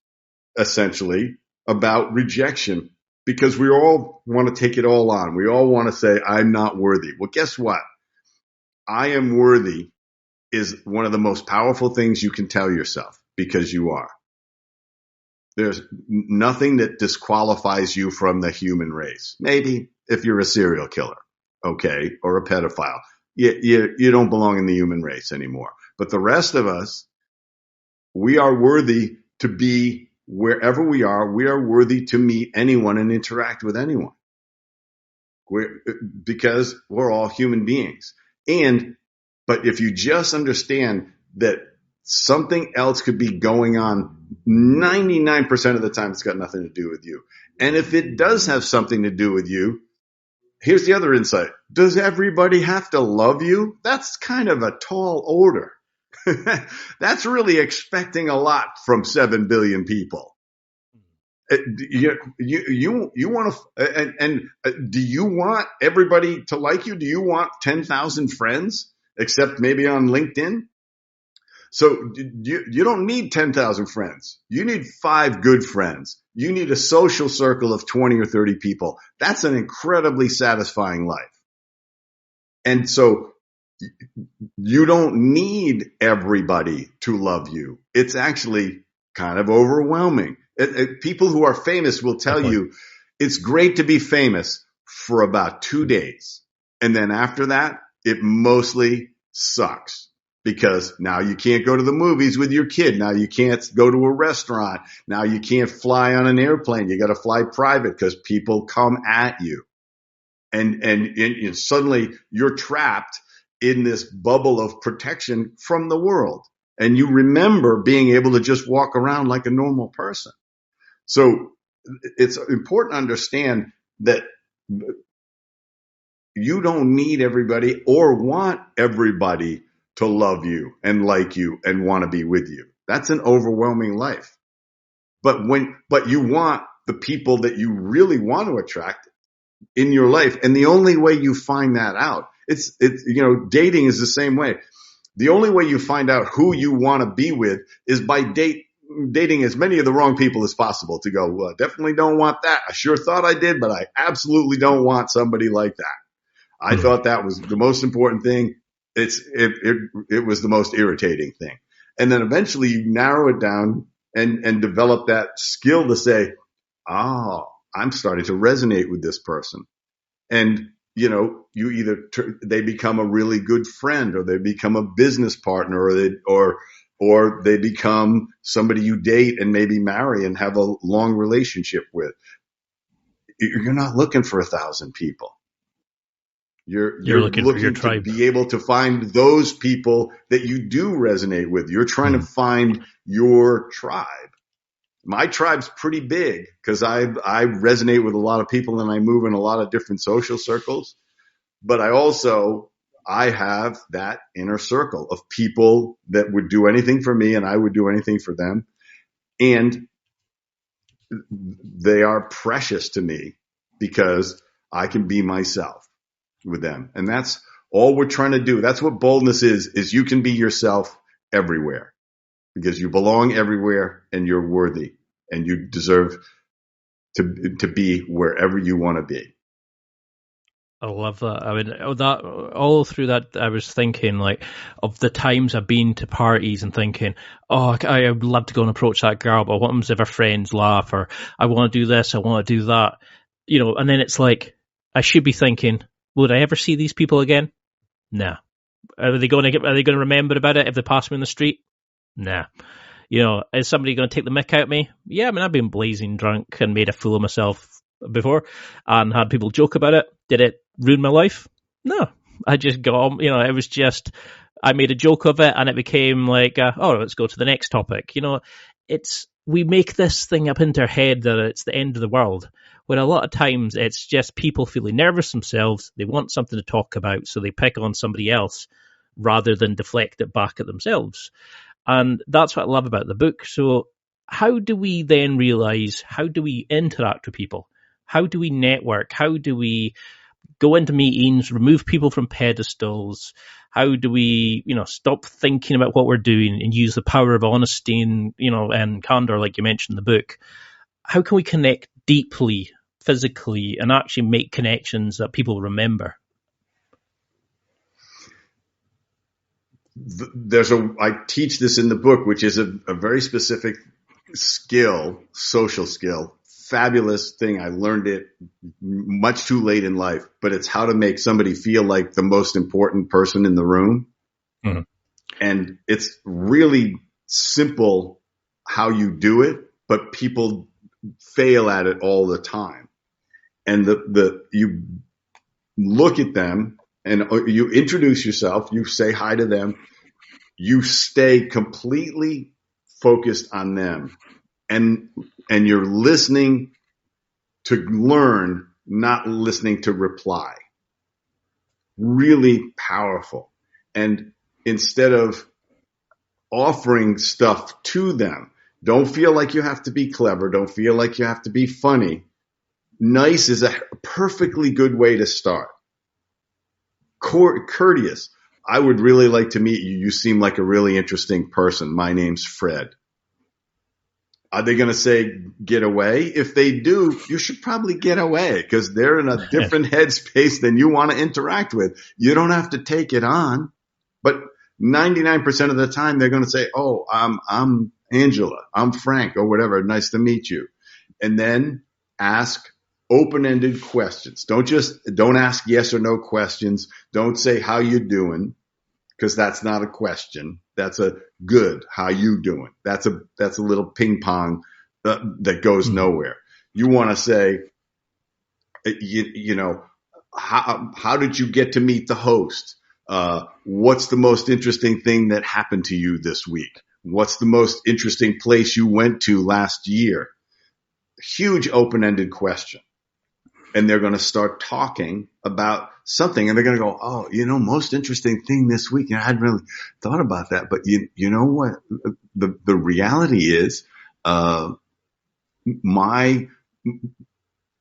essentially, about rejection, because we all want to take it all on. We all want to say, I'm not worthy. Well, guess what? I am worthy is one of the most powerful things you can tell yourself, because you are. There's nothing that disqualifies you from the human race. Maybe if you're a serial killer, okay, or a pedophile, you don't belong in the human race anymore. But the rest of us, we are worthy to be wherever we are. We are worthy to meet anyone and interact with anyone, because we're all human beings. But if you just understand that something else could be going on 99% of the time, it's got nothing to do with you. And if it does have something to do with you, here's the other insight. Does everybody have to love you? That's kind of a tall order. That's really expecting a lot from 7 billion people. You want to, and do you want everybody to like you? Do you want 10,000 friends, except maybe on LinkedIn? So you don't need 10,000 friends. You need 5 good friends. You need a social circle of 20 or 30 people. That's an incredibly satisfying life. And so you don't need everybody to love you. It's actually kind of overwhelming. People who are famous will tell you it's great to be famous for about 2 days. And then after that, it mostly sucks. Because now you can't go to the movies with your kid. Now you can't go to a restaurant. Now you can't fly on an airplane. You got to fly private because people come at you. And suddenly you're trapped in this bubble of protection from the world. And you remember being able to just walk around like a normal person. So it's important to understand that you don't need everybody or want everybody to love you and like you and want to be with you. That's an overwhelming life. But you want the people that you really want to attract in your life. And the only way you find that out, it's, dating is the same way. The only way you find out who you want to be with is by dating as many of the wrong people as possible to go, well, I definitely don't want that. I sure thought I did, but I absolutely don't want somebody like that. I thought that was the most important thing. It was the most irritating thing. And then eventually you narrow it down and develop that skill to say, oh, I'm starting to resonate with this person. And, you either they become a really good friend, or they become a business partner, or they become somebody you date and maybe marry and have a long relationship with. You're not looking for 1,000 people. You're looking for your tribe. To be able to find those people that you do resonate with. You're trying to find your tribe. My tribe's pretty big because I resonate with a lot of people and I move in a lot of different social circles. But I have that inner circle of people that would do anything for me and I would do anything for them. And they are precious to me because I can be myself with them. And that's all we're trying to do. That's what boldness is you can be yourself everywhere because you belong everywhere and you're worthy and you deserve to be wherever you want to be. I love that. I mean, that all through that, I was thinking of the times I've been to parties and thinking, oh, I would love to go and approach that girl, but I want them to have her friends laugh, or I want to do this, I want to do that, and then it's like, I should be thinking, would I ever see these people again? Nah. Are they going to remember about it if they pass me in the street? Nah. Is somebody going to take the mick out of me? Yeah, I mean, I've been blazing drunk and made a fool of myself before and had people joke about it. Did it ruin my life? No. I just got on, it was just, I made a joke of it and it became like, let's go to the next topic. We make this thing up into our head that it's the end of the world, when a lot of times it's just people feeling nervous themselves. They want something to talk about, so they pick on somebody else rather than deflect it back at themselves. And that's what I love about the book. So how do we then realize, how do we interact with people? How do we network? How do we go into meetings, remove people from pedestals? How do we, stop thinking about what we're doing and use the power of honesty and candor, like you mentioned in the book? How can we connect deeply, physically, and actually make connections that people remember? I teach this in the book, which is a very specific skill, social skill, fabulous thing. I learned it much too late in life, but it's how to make somebody feel like the most important person in the room. Mm-hmm. And it's really simple how you do it, but people fail at it all the time. And you look at them and you introduce yourself, you say hi to them, you stay completely focused on them, and you're listening to learn, not listening to reply. Really powerful. And instead of offering stuff to them, don't feel like you have to be clever, don't feel like you have to be funny. Nice is a perfectly good way to start. Courteous. I would really like to meet you. You seem like a really interesting person. My name's Fred. Are they going to say, get away? If they do, you should probably get away because they're in a different headspace than you want to interact with. You don't have to take it on. But 99% of the time, they're going to say, oh, I'm Angela. I'm Frank or whatever. Nice to meet you. And then ask open-ended questions. Don't ask yes or no questions. Don't say how you doing, because that's not a question. That's a good. How you doing? That's a little ping pong that goes nowhere. You want to say, how did you get to meet the host? What's the most interesting thing that happened to you this week? What's the most interesting place you went to last year? Huge open-ended question. and they're going to start talking about something, and they're going to go, oh, most interesting thing this week. I hadn't really thought about that, but you know what? The reality is, my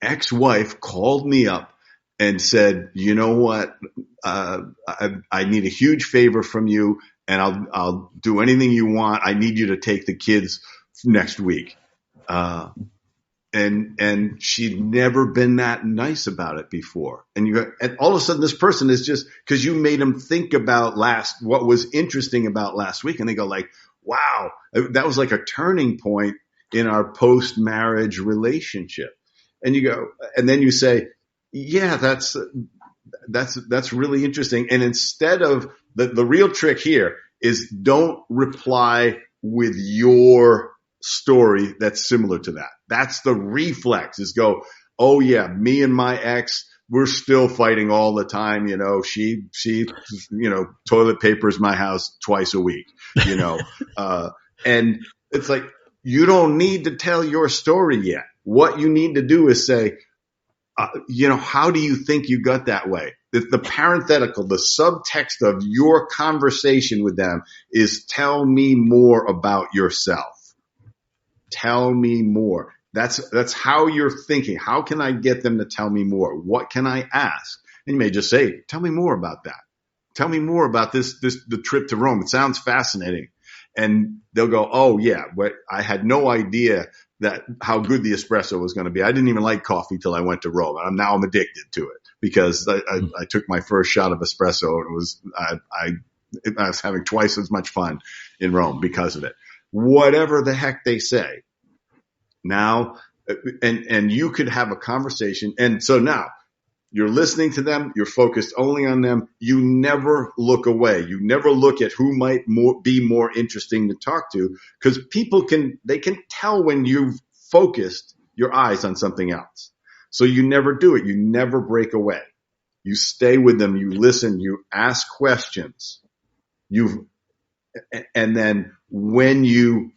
ex-wife called me up and said, you know what? I need a huge favor from you, and I'll do anything you want. I need you to take the kids next week. And she'd never been that nice about it before. And all of a sudden this person is just, cause you made them think about what was interesting about last week. And they go like, wow, that was like a turning point in our post-marriage relationship. And you go, and then you say, yeah, that's really interesting. And instead of the real trick here is don't reply with your story that's similar to that. That's the reflex, is go, oh yeah, me and my ex, we're still fighting all the time. She toilet papers my house twice a week, and it's like, you don't need to tell your story yet. What you need to do is say, how do you think you got that way? The parenthetical, the subtext of your conversation with them is, tell me more about yourself. Tell me more. That's how you're thinking. How can I get them to tell me more? What can I ask? And you may just say, tell me more about that. Tell me more about the trip to Rome. It sounds fascinating. And they'll go, oh yeah, but I had no idea how good the espresso was going to be. I didn't even like coffee till I went to Rome. And now I'm addicted to it because I took my first shot of espresso, and I was having twice as much fun in Rome because of it. Whatever the heck they say. Now, and you could have a conversation. And so now you're listening to them. You're focused only on them. You never look away. You never look at who might be more interesting to talk to, because people can tell when you've focused your eyes on something else. So you never do it. You never break away. You stay with them. You listen. You ask questions. And then when you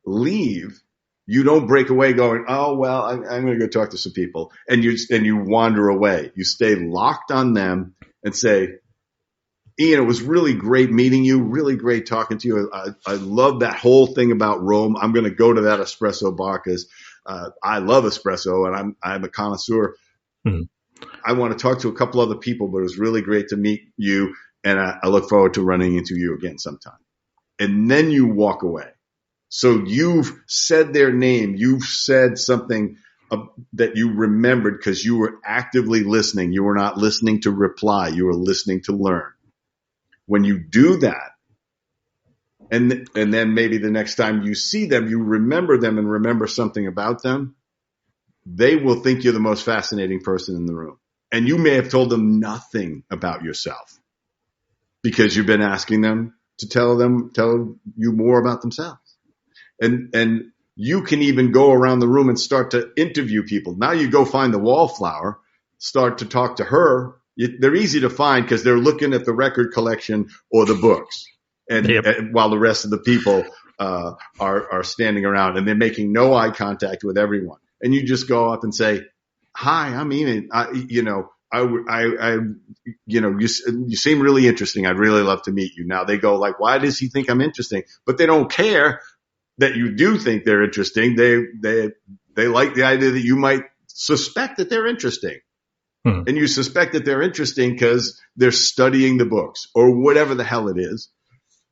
leave, you don't break away going, oh, well, I'm going to go talk to some people. And you wander away. You stay locked on them and say, Ian, it was really great meeting you. Really great talking to you. I love that whole thing about Rome. I'm going to go to that espresso bar because I love espresso and I'm a connoisseur. Mm-hmm. I want to talk to a couple other people, but it was really great to meet you. And I look forward to running into you again sometime. And then you walk away. So you've said their name. You've said something that you remembered because you were actively listening. You were not listening to reply. You were listening to learn. When you do that, and then maybe the next time you see them, you remember them and remember something about them, they will think you're the most fascinating person in the room. And you may have told them nothing about yourself because you've been asking them to tell you more about themselves. And you can even go around the room and start to interview people. Now you go find the wallflower, start to talk to her. They're easy to find because they're looking at the record collection or the books. And while the rest of the people are standing around, and they're making no eye contact with everyone. And you just go up and say, hi, I'm Ian. You seem really interesting. I'd really love to meet you. Now they go like, why does he think I'm interesting? But they don't care that you do think they're interesting. They like the idea that you might suspect that they're interesting. Hmm. And you suspect that they're interesting because they're studying the books or whatever the hell it is.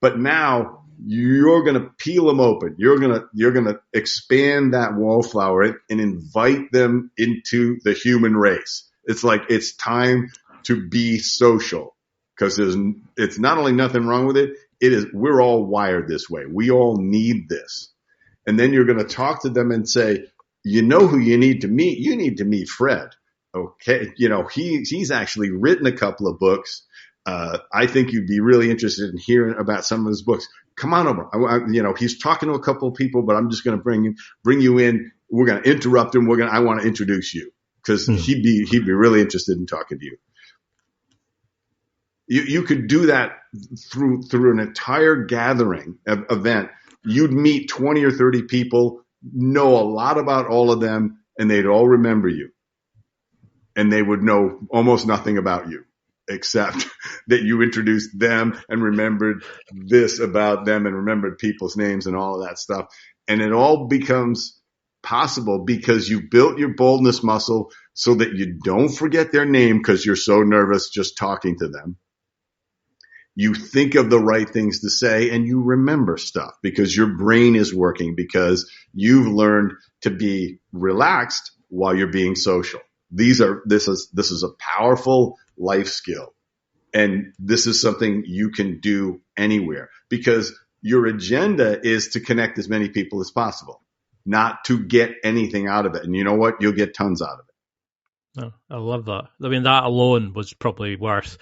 But now you're going to peel them open. You're going to expand that wallflower and invite them into the human race. It's like, it's time to be social, because it's not only nothing wrong with it. We're all wired this way. We all need this. And then you're going to talk to them and say, you know who you need to meet? You need to meet Fred. Okay. He's actually written a couple of books. I think you'd be really interested in hearing about some of his books. Come on over. He's talking to a couple of people, but I'm just going to bring you in. We're going to interrupt him. I want to introduce you, because he'd be really interested in talking to you. You could do that through an entire gathering event. You'd meet 20 or 30 people, know a lot about all of them, and they'd all remember you. and they would know almost nothing about you, except that you introduced them and remembered this about them and remembered people's names and all of that stuff. And it all becomes possible because you built your boldness muscle so that you don't forget their name because you're so nervous just talking to them. You think of the right things to say and you remember stuff because your brain is working, because you've learned to be relaxed while you're being social. This is a powerful life skill. And this is something you can do anywhere because your agenda is to connect as many people as possible, not to get anything out of it. And you know what? You'll get tons out of it. Oh, I love that. I mean, that alone was probably worth,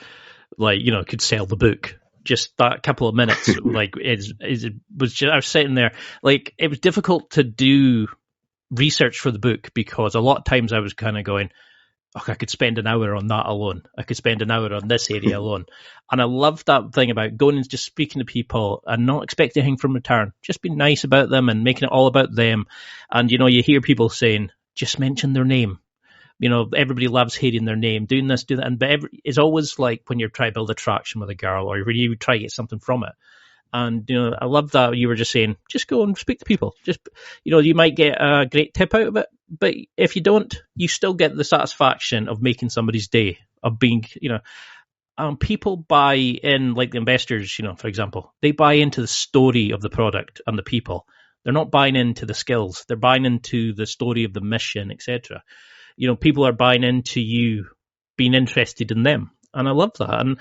could sell the book. Just that couple of minutes, I was sitting there, it was difficult to do research for the book because a lot of times I was kind of going, I could spend an hour on that alone. I could spend an hour on this area alone. And I love that thing about going and just speaking to people and not expecting anything from return. Just be nice about them and making it all about them. And, you hear people saying, just mention their name. Everybody loves hearing their name, doing this, do that. But it's always like when you're trying to build attraction with a girl or when you try to get something from it. And, I love that you were just saying, just go and speak to people. Just, you might get a great tip out of it, but if you don't, you still get the satisfaction of making somebody's day, of being, people buy in, like the investors, for example, they buy into the story of the product and the people. They're not buying into the skills. They're buying into the story of the mission, etc. People are buying into you being interested in them. And I love that. And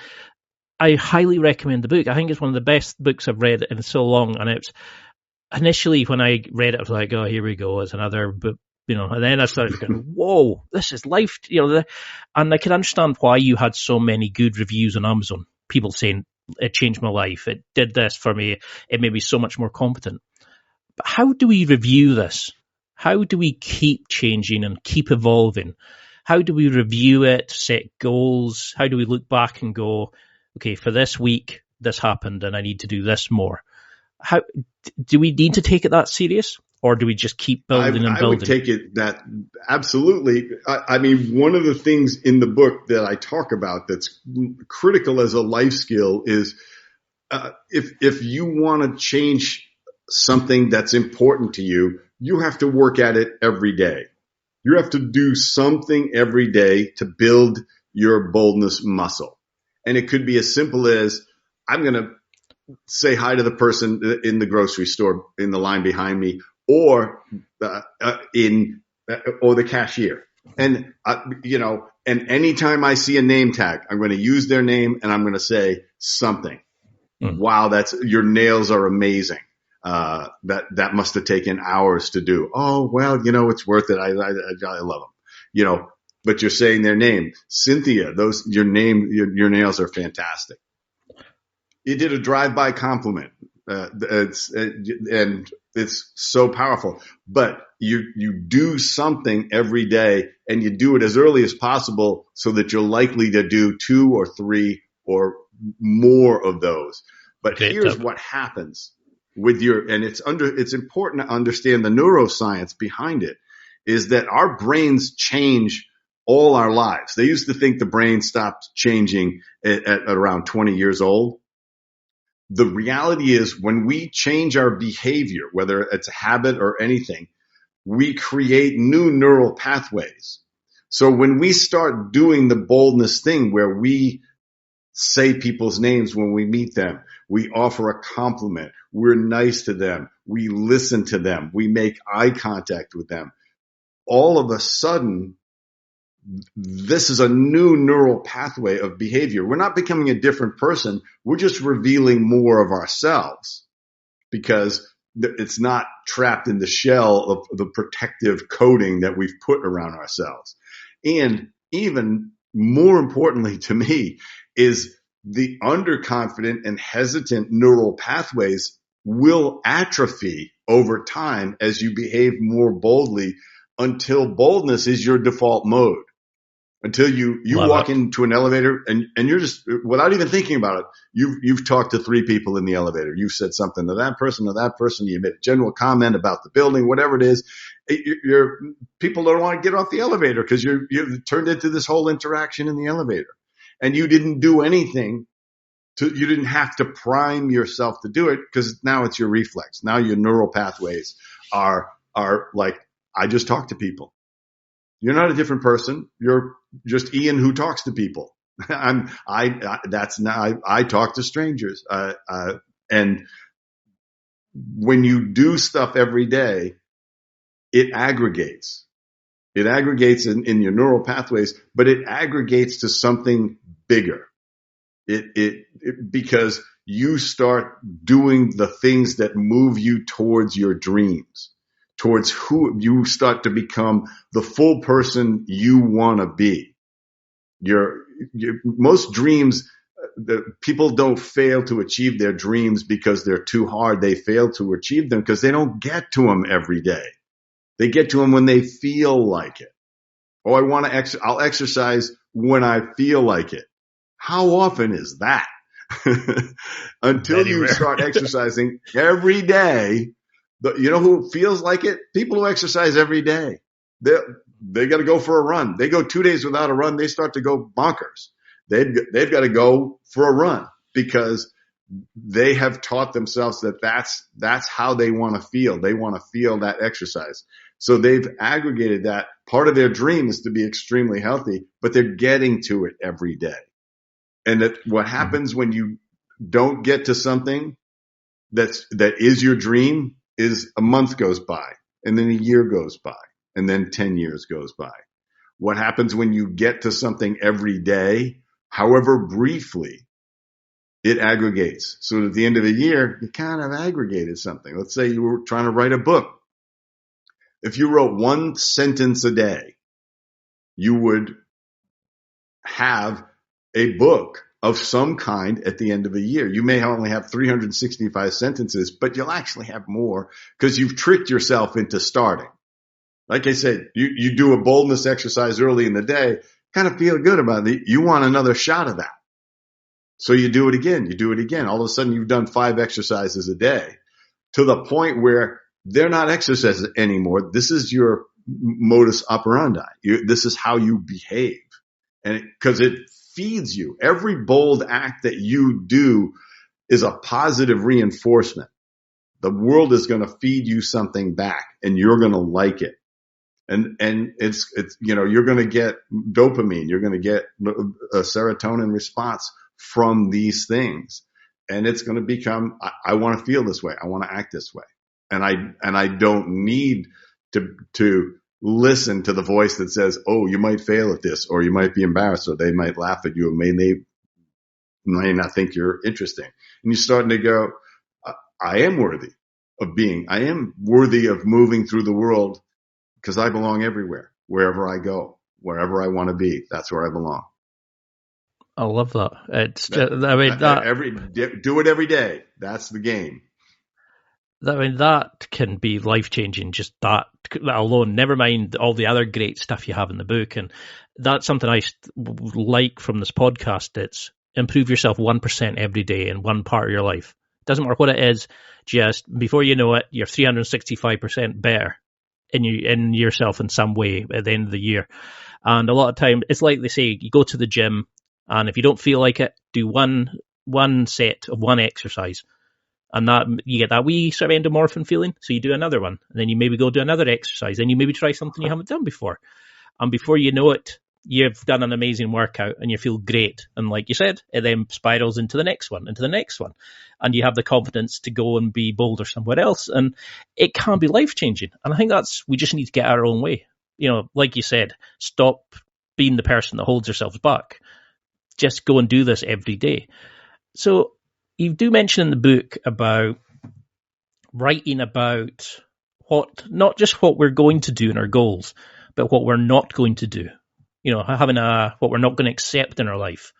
I highly recommend the book. I think it's one of the best books I've read in so long. And it's initially when I read it, I was like, oh, here we go. It's another book, and then I started going, whoa, this is life. And I can understand why you had so many good reviews on Amazon. People saying it changed my life. It did this for me. It made me so much more competent. But how do we review this? How do we keep changing and keep evolving? How do we review it, set goals? How do we look back and go, okay, for this week, this happened and I need to do this more? How do we need to take it that serious? Or do we just keep building and building? I would take it that absolutely. I mean, one of the things in the book that I talk about that's critical as a life skill is if you want to change something that's important to you, you have to work at it every day. You have to do something every day to build your boldness muscle. And it could be as simple as I'm going to say hi to the person in the grocery store in the line behind me, or the cashier. And and anytime I see a name tag, I'm going to use their name and I'm going to say something. Wow, your nails are amazing. That must have taken hours to do. Oh, well, it's worth it. I love them, but you're saying their name, Cynthia, your nails are fantastic. You did a drive-by compliment. It's so powerful, but you do something every day and you do it as early as possible so that you're likely to do 2 or 3 or more of those. But here's what happens with and it's important to understand the neuroscience behind it, is that our brains change all our lives. They used to think the brain stopped changing at around 20 years old. The reality is when we change our behavior, whether it's a habit or anything, we create new neural pathways. So when we start doing the boldness thing where we say people's names when we meet them, we offer a compliment, we're nice to them, we listen to them, we make eye contact with them, all of a sudden, this is a new neural pathway of behavior. We're not becoming a different person. We're just revealing more of ourselves because it's not trapped in the shell of the protective coating that we've put around ourselves. And even more importantly to me is the underconfident and hesitant neural pathways will atrophy over time as you behave more boldly until boldness is your default mode. Until you walk into an elevator and you're just, without even thinking about it, you've talked to 3 people in the elevator. You've said something to that person, you made a general comment about the building, whatever it is. people don't want to get off the elevator because you've turned into this whole interaction in the elevator, and you didn't do anything. You didn't have to prime yourself to do it because now it's your reflex. Now your neural pathways are like, I just talk to people. You're not a different person. You're just Ian who talks to people. I talk to strangers. And when you do stuff every day, it aggregates. It aggregates in your neural pathways, but it aggregates to something bigger. Because you start doing the things that move you towards your dreams, towards who you start to become, the full person you want to be. Most dreams, people don't fail to achieve their dreams because they're too hard. They fail to achieve them because they don't get to them every day. They get to them when they feel like it. Oh, I'll exercise when I feel like it. How often is that? Until Very you rare. start exercising every day. You know who feels like it? People who exercise every day. They got to go for a run. They go 2 days without a run. They start to go bonkers. They've got to go for a run because they have taught themselves that that's how they want to feel. They want to feel that exercise. So they've aggregated that. Part of their dream is to be extremely healthy, but they're getting to it every day. And that what happens when you don't get to something that is your dream is a month goes by, and then a year goes by, and then 10 years goes by. What happens when you get to something every day, however briefly, it aggregates. So at the end of the year, you kind of aggregated something. Let's say you were trying to write a book. If you wrote one sentence a day, you would have a book of some kind at the end of a year. You may only have 365 sentences, but you'll actually have more because you've tricked yourself into starting. Like I said, you do a boldness exercise early in the day, kind of feel good about it. You want another shot of that. So you do it again. All of a sudden you've done 5 exercises a day to the point where they're not exercises anymore. This is your modus operandi. This is how you behave. And because it feeds you. Every bold act that you do is a positive reinforcement. The world is going to feed you something back and you're going to like it. And it's, you're going to get dopamine. You're going to get a serotonin response from these things. And it's going to become, I want to feel this way. I want to act this way. And I don't need to listen to the voice that says, oh, you might fail at this, or you might be embarrassed, or they might laugh at you, and they may not think you're interesting. And you're starting to go, I am worthy of moving through the world because I belong everywhere, wherever I go, wherever I want to be. That's where I belong. I love that. It's do it every day. That's the game. That can be life-changing, just that alone, never mind all the other great stuff you have in the book. And that's something I like from this podcast. It's improve yourself 1% every day in one part of your life. Doesn't matter what it is, just before you know it, you're 365% better in yourself in some way at the end of the year. And a lot of time, it's like they say, you go to the gym, and if you don't feel like it, do one set of one exercise. And that you get that wee sort of endorphin feeling. So you do another one, and then you maybe go do another exercise, and you maybe try something you haven't done before. And before you know it, you've done an amazing workout and you feel great. And like you said, it then spirals into the next one, and you have the confidence to go and be bolder somewhere else. And it can be life changing. And I think we just need to get our own way. Like you said, stop being the person that holds yourselves back. Just go and do this every day. So you do mention in the book about writing about not just what we're going to do in our goals, but what we're not going to do. Having what we're not going to accept in our life.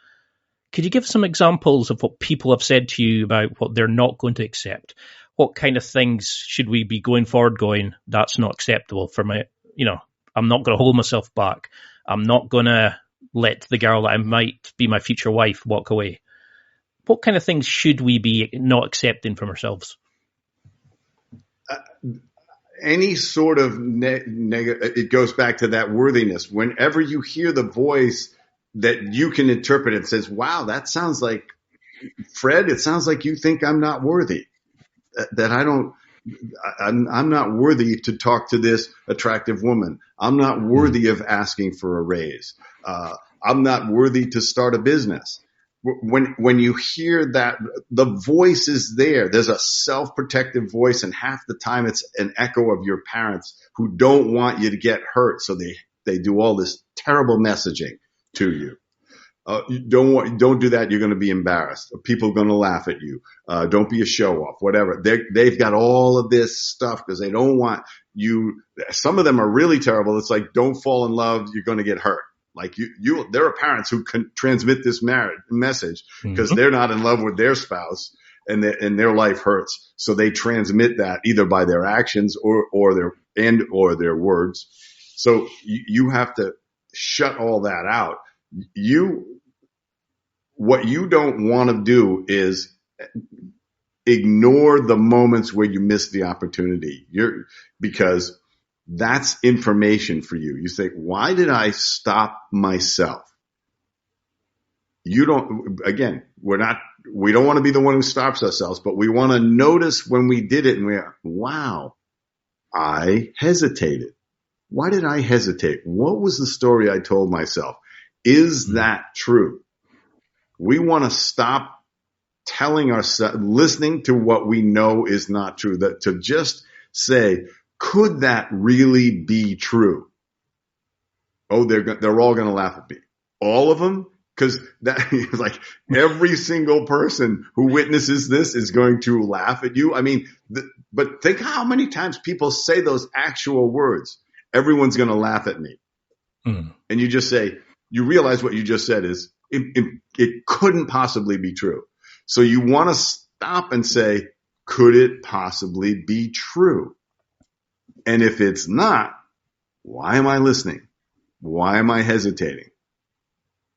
Could you give some examples of what people have said to you about what they're not going to accept? What kind of things should we be going forward going, that's not acceptable for my, I'm not going to hold myself back. I'm not going to let the girl that I might be my future wife walk away. What kind of things should we be not accepting from ourselves? any sort of it goes back to that worthiness. Whenever you hear the voice that you can interpret, it says, wow, that sounds like Fred. It sounds like you think I'm not worthy, that I'm not worthy to talk to this attractive woman. I'm not worthy of asking for a raise. I'm not worthy to start a business. When you hear that, the voice is there. There's a self-protective voice, and half the time it's an echo of your parents who don't want you to get hurt. So they do all this terrible messaging to you. Don't do that. You're going to be embarrassed. People are going to laugh at you. Don't be a show off, whatever. They've got all of this stuff because they don't want you. Some of them are really terrible. It's like, don't fall in love. You're going to get hurt. Like there are parents who can transmit this message because they're not in love with their spouse and their life hurts. So they transmit that either by their actions or their words. So you have to shut all that out. What you don't want to do is ignore the moments where you miss the opportunity. Because that's information for you. You say, why did I stop myself? We don't want to be the one who stops ourselves, but we want to notice when we did it and wow, I hesitated. Why did I hesitate? What was the story I told myself? Is that true? We want to stop telling ourselves, listening to what we know is not true, that to just say, could that really be true? Oh, they're all going to laugh at me. All of them? Because that is like every single person who witnesses this is going to laugh at you. I mean, but think how many times people say those actual words. Everyone's going to laugh at me. And you just say, you realize what you just said is, it couldn't possibly be true. So you want to stop and say, could it possibly be true? And if it's not, why am I listening? Why am I hesitating?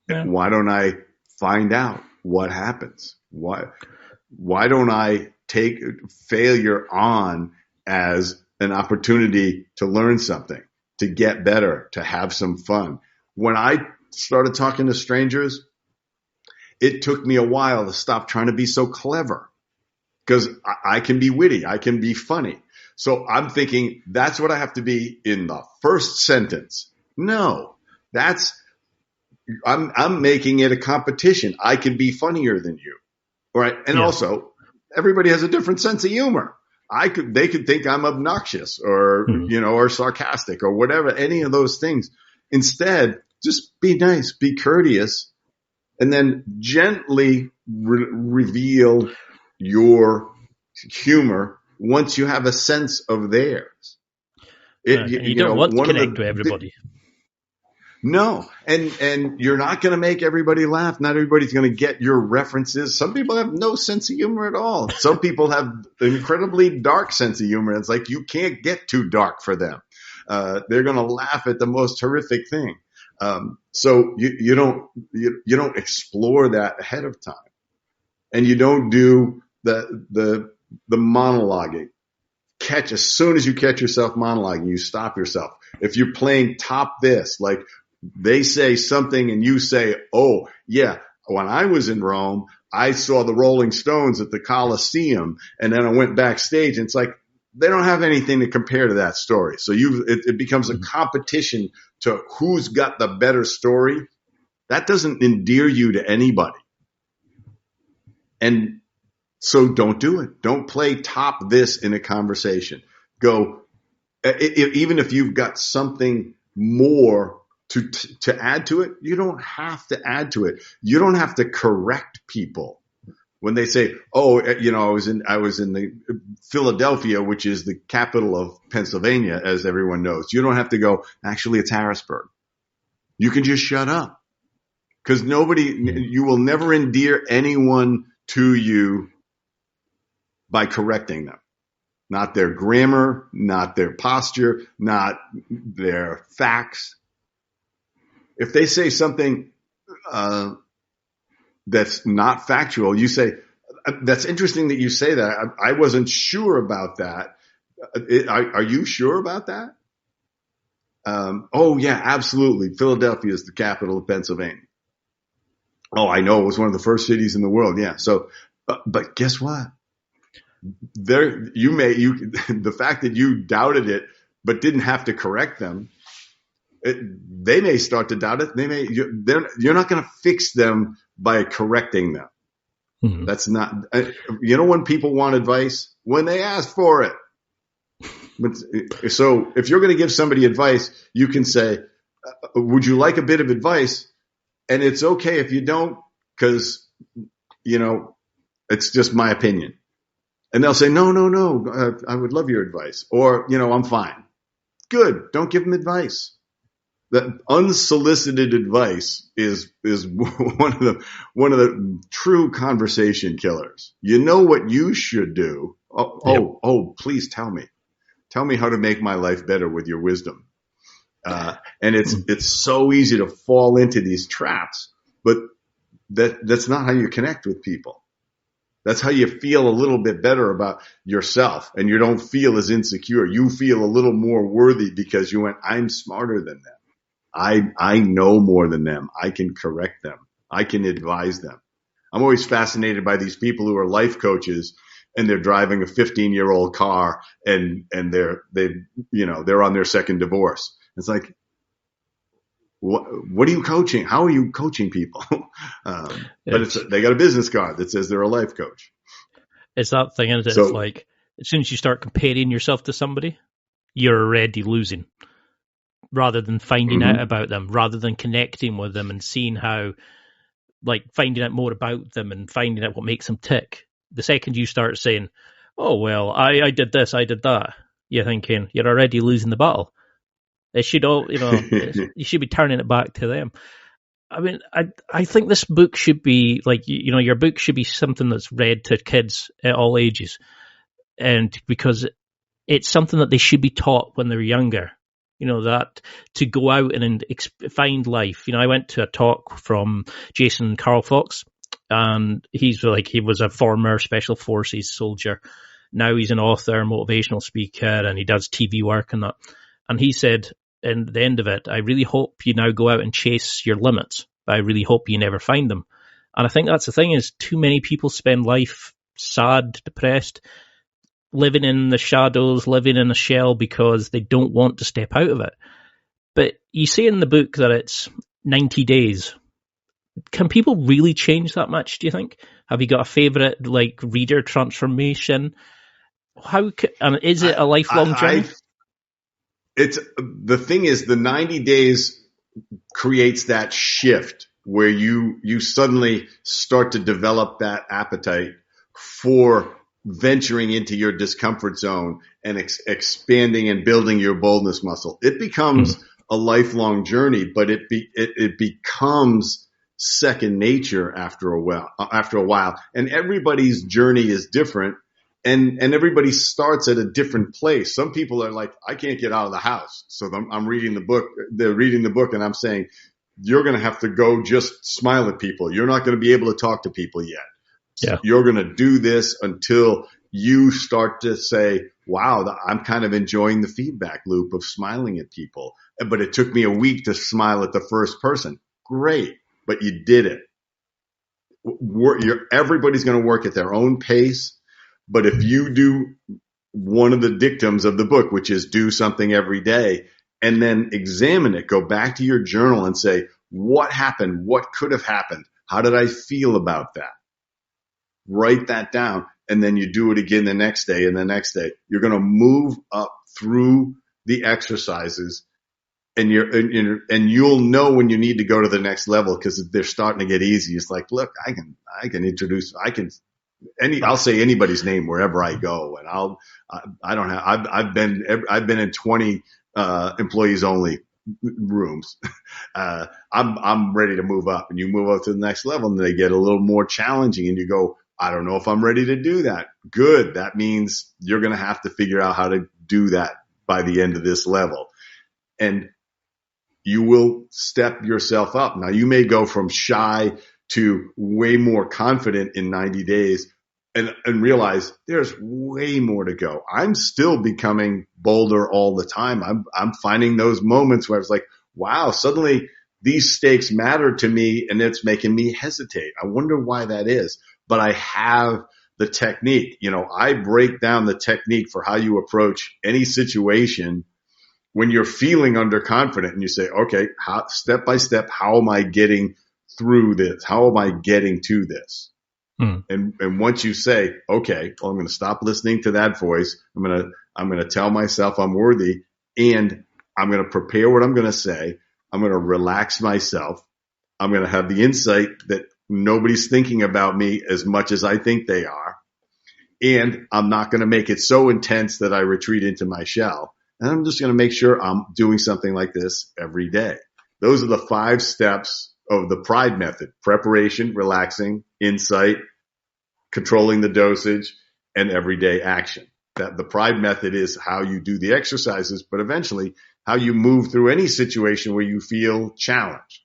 Yeah. Why don't I find out what happens? Why don't I take failure on as an opportunity to learn something, to get better, to have some fun? When I started talking to strangers, it took me a while to stop trying to be so clever because I can be witty. I can be funny. So I'm thinking that's what I have to be in the first sentence. No, I'm making it a competition. I can be funnier than you. All right. And also everybody has a different sense of humor. They could think I'm obnoxious or, or sarcastic or whatever, any of those things. Instead, just be nice, be courteous, and then gently reveal your humor once you have a sense of theirs. You don't want to connect to everybody. No, and you're not going to make everybody laugh. Not everybody's going to get your references. Some people have no sense of humor at all. Some people have an incredibly dark sense of humor. It's like you can't get too dark for them. They're going to laugh at the most horrific thing. So you don't explore that ahead of time, and you don't do the monologuing. As soon as you catch yourself monologuing, you stop yourself. If you're playing top this, like they say something and you say, oh yeah, when I was in Rome, I saw the Rolling Stones at the Coliseum and then I went backstage, and it's like, they don't have anything to compare to that story. So it becomes a competition to who's got the better story. That doesn't endear you to anybody. And so don't do it. Don't play top this in a conversation. Go, even if you've got something more to add to it, you don't have to add to it. You don't have to correct people. When they say, oh, I was in the Philadelphia, which is the capital of Pennsylvania, as everyone knows. You don't have to go, actually, it's Harrisburg. You can just shut up. Because you will never endear anyone to you by correcting them. Not their grammar, not their posture, not their facts. If they say something that's not factual, you say, that's interesting that you say that. I wasn't sure about that. Are you sure about that? Oh yeah, absolutely. Philadelphia is the capital of Pennsylvania. Oh, I know, it was one of the first cities in the world. Yeah. So, but guess what? The fact that you doubted it, but didn't have to correct them, they may start to doubt it. You're not going to fix them by correcting them. Mm-hmm. That's not, when people want advice, when they ask for it. So if you're going to give somebody advice, you can say, would you like a bit of advice? And it's okay if you don't, because, it's just my opinion. And they'll say, no, I would love your advice. Or, I'm fine. Good. Don't give them advice. That unsolicited advice is one of the true conversation killers. You know what you should do. Please tell me. Tell me how to make my life better with your wisdom. And it's so easy to fall into these traps, but that's not how you connect with people. That's how you feel a little bit better about yourself, and you don't feel as insecure. You feel a little more worthy because you went, I'm smarter than them. I know more than them. I can correct them. I can advise them. I'm always fascinated by these people who are life coaches, and they're driving a 15-year-old car, and they're on their second divorce. It's like, what are you coaching? How are you coaching people? But they got a business card that says they're a life coach. It's that thing, isn't it? So, it's like, as soon as you start comparing yourself to somebody, you're already losing, rather than finding out about them, rather than connecting with them and seeing how, like, finding out more about them and finding out what makes them tick. The second you start saying, oh, well, I did this, I did that, you're thinking you're already losing the battle. It should all, you should be turning it back to them. I mean, I think this book should be like, your book should be something that's read to kids at all ages. And because it's something that they should be taught when they're younger, that to go out and find life. I went to a talk from Jason Carl Fox, and he was a former Special Forces soldier. Now he's an author, motivational speaker, and he does TV work and that. And he said, in the end of it, I really hope you now go out and chase your limits, but I really hope you never find them. And I think that's the thing, is too many people spend life sad, depressed, living in the shadows, living in a shell because they don't want to step out of it. But you say in the book that it's 90 days. Can people really change that much, do you think? Have you got a favourite, reader transformation? Is it a lifelong journey? The thing is, the 90 days creates that shift where you suddenly start to develop that appetite for venturing into your discomfort zone and expanding and building your boldness muscle. It becomes a lifelong journey, but it becomes second nature after a while. And everybody's journey is different. And everybody starts at a different place. Some people are like, I can't get out of the house. So I'm reading the book. They're reading the book, and I'm saying, you're going to have to go just smile at people. You're not going to be able to talk to people yet. Yeah. You're going to do this until you start to say, wow, I'm kind of enjoying the feedback loop of smiling at people. But it took me a week to smile at the first person. Great. But you did it. Everybody's going to work at their own pace. But if you do one of the dictums of the book, which is do something every day, and then examine it, go back to your journal and say, what happened? What could have happened? How did I feel about that? Write that down. And then you do it again the next day and the next day. You're going to move up through the exercises, and you'll know when you need to go to the next level, because they're starting to get easy. It's like, look, I'll say anybody's name wherever I go, and I've been in 20 employees only rooms. I'm ready to move up, and you move up to the next level, and they get a little more challenging, and you go, I don't know if I'm ready to do that. Good. That means you're going to have to figure out how to do that by the end of this level, and you will step yourself up. Now, you may go from shy to way more confident in 90 days, and realize there's way more to go. I'm still becoming bolder all the time. I'm finding those moments where it's like, wow, suddenly these stakes matter to me and it's making me hesitate. I wonder why that is. But I have the technique. I break down the technique for how you approach any situation when you're feeling underconfident and you say, okay, step by step, how am I getting through this? How am I getting to this? And once you say, okay, well, I'm going to stop listening to that voice. I'm going to tell myself I'm worthy, and I'm going to prepare what I'm going to say. I'm going to relax myself. I'm going to have the insight that nobody's thinking about me as much as I think they are. And I'm not going to make it so intense that I retreat into my shell. And I'm just going to make sure I'm doing something like this every day. Those are the 5 steps of the PRIDE method: preparation, relaxing, insight, controlling the dosage, and everyday action. That the PRIDE method is how you do the exercises, but eventually how you move through any situation where you feel challenged.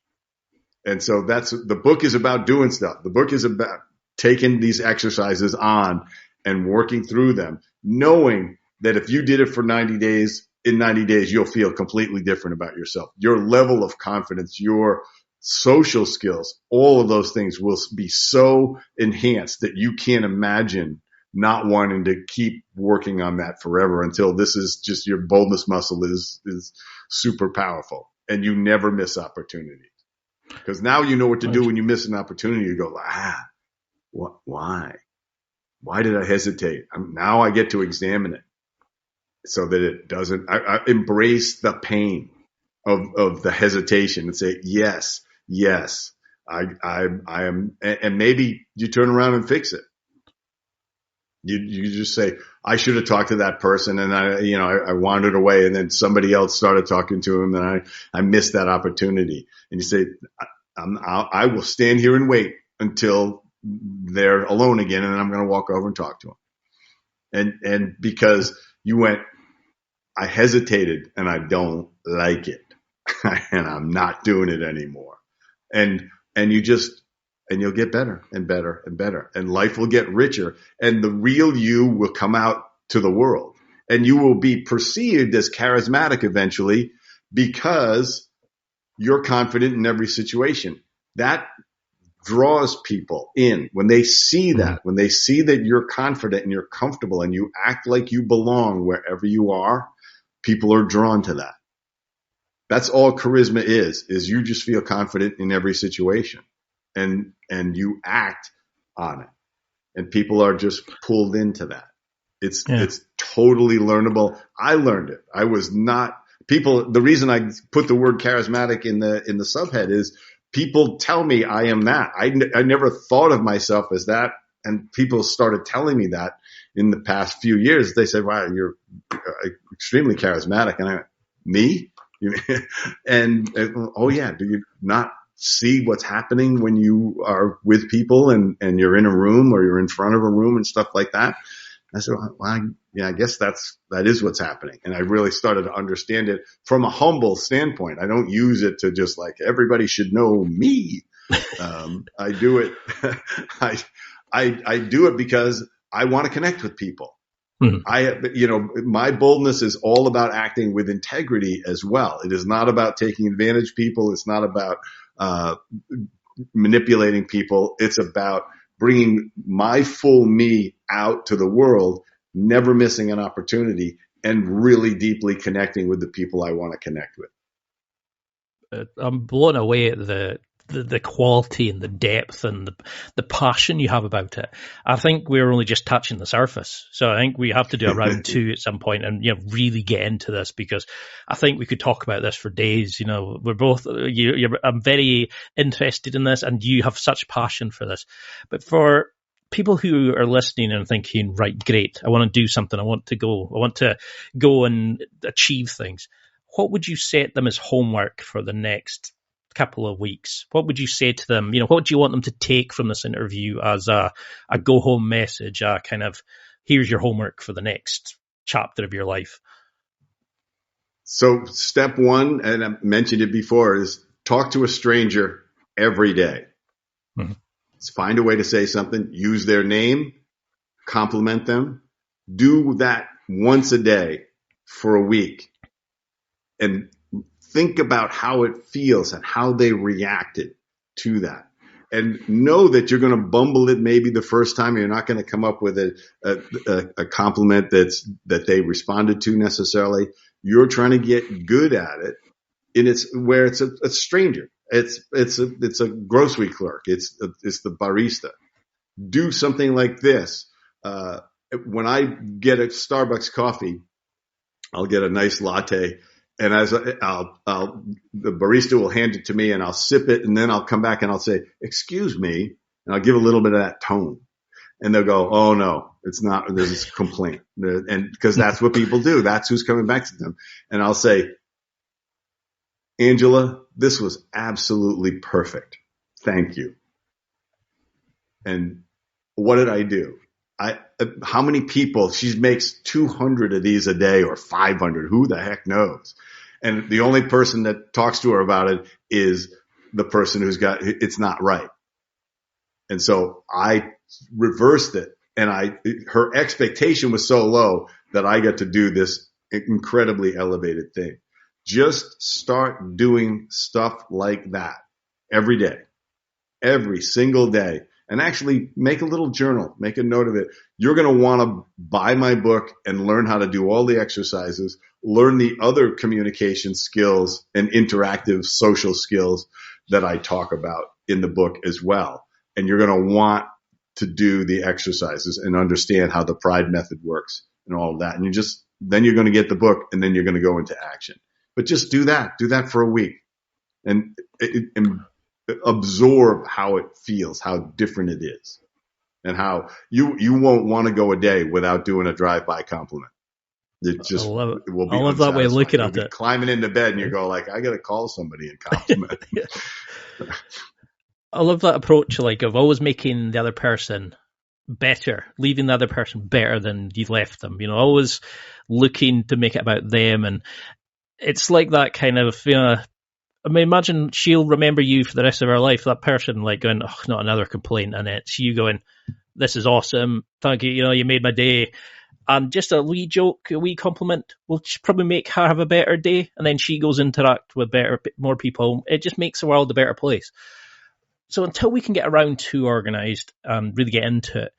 And so the book is about doing stuff. The book is about taking these exercises on and working through them, knowing that if you did it for 90 days, in 90 days, you'll feel completely different about yourself. Your level of confidence, your social skills, all of those things will be so enhanced that you can't imagine not wanting to keep working on that forever until this is just your boldness muscle is super powerful and you never miss opportunities. Because now you know what to do when you miss an opportunity. You go, why? Why did I hesitate? Now I get to examine it so that it doesn't. I embrace the pain of the hesitation and say, yes, I am. And maybe you turn around and fix it. You just say, I should have talked to that person, and I wandered away, and then somebody else started talking to him, and I missed that opportunity. And you say, I will stand here and wait until they're alone again, and then I'm going to walk over and talk to them. And because you went, I hesitated, and I don't like it, and I'm not doing it anymore. And you'll get better and better and better, and life will get richer, and the real you will come out to the world, and you will be perceived as charismatic eventually because you're confident in every situation. That draws people in when they see that, when they see that you're confident and you're comfortable and you act like you belong wherever you are, people are drawn to that. That's all charisma is you just feel confident in every situation. And you act on it, and people are just pulled into that. It's totally learnable. I learned it. I was not people. The reason I put the word charismatic in the subhead is people tell me I am that. I never thought of myself as that, and people started telling me that in the past few years. They said, "Wow, you're extremely charismatic," and I went, "Me?" and oh yeah, do you not see what's happening when you are with people and you're in a room or you're in front of a room and stuff like that? I said, well, I guess that is what's happening. And I really started to understand it from a humble standpoint. I don't use it to just like, everybody should know me. I do it. I do it because I want to connect with people. My boldness is all about acting with integrity as well. It is not about taking advantage of people. It's not about manipulating people. It's about bringing my full me out to the world, never missing an opportunity, and really deeply connecting with the people I want to connect with. I'm blown away at the quality and the depth and the passion you have about it. I think we're only just touching the surface. So I think we have to do a round 2 at some point and really get into this, because I think we could talk about this for days. We're both I'm very interested in this, and you have such passion for this. But for people who are listening and thinking, right, great, I want to do something, I want to go and achieve things, what would you set them as homework for the next couple of weeks? What would you say to them? What do you want them to take from this interview as a go home message, a kind of, here's your homework for the next chapter of your life? So step 1, and I mentioned it before, is talk to a stranger every day. Find a way to say something, use their name, compliment them. Do that once a day for a week and think about how it feels and how they reacted to that. And know that you're going to bumble it maybe the first time. You're not going to come up with a compliment that they responded to necessarily. You're trying to get good at it. And it's where it's a stranger. It's a grocery clerk. It's the barista. Do something like this. When I get a Starbucks coffee, I'll get a nice latte, and the barista will hand it to me, and I'll sip it, and then I'll come back and I'll say, "Excuse me," and I'll give a little bit of that tone, and they'll go, "Oh no, it's not. There's a complaint," and because that's what people do. That's who's coming back to them, and I'll say, "Angela, this was absolutely perfect. Thank you." And what did I do? How many people? She makes 200 of these a day or 500. Who the heck knows? And the only person that talks to her about it is the person who's got it's not right. And so I reversed it, and her expectation was so low that I got to do this incredibly elevated thing. Just start doing stuff like that every day, every single day. And actually make a little journal, make a note of it. You're going to want to buy my book and learn how to do all the exercises, learn the other communication skills and interactive social skills that I talk about in the book as well. And you're going to want to do the exercises and understand how the Pride method works and all of that. And then you're going to get the book, and then you're going to go into action. But just do that for a week and absorb how it feels, how different it is, and how you won't want to go a day without doing a drive-by compliment. It just will be. I love that way of looking at it. Climbing into bed and you go like, I got to call somebody and compliment. I love that approach, like of always making the other person better, leaving the other person better than you left them. You know, always looking to make it about them, and it's like that kind of, you know. I mean, imagine she'll remember you for the rest of her life. That person like going, "Oh, not another complaint," and it's you going, "This is awesome, thank you. You know, you made my day." And just a wee joke, a wee compliment will probably make her have a better day. And then she goes interact with more people. It just makes the world a better place. So until we can get around to organised and really get into it,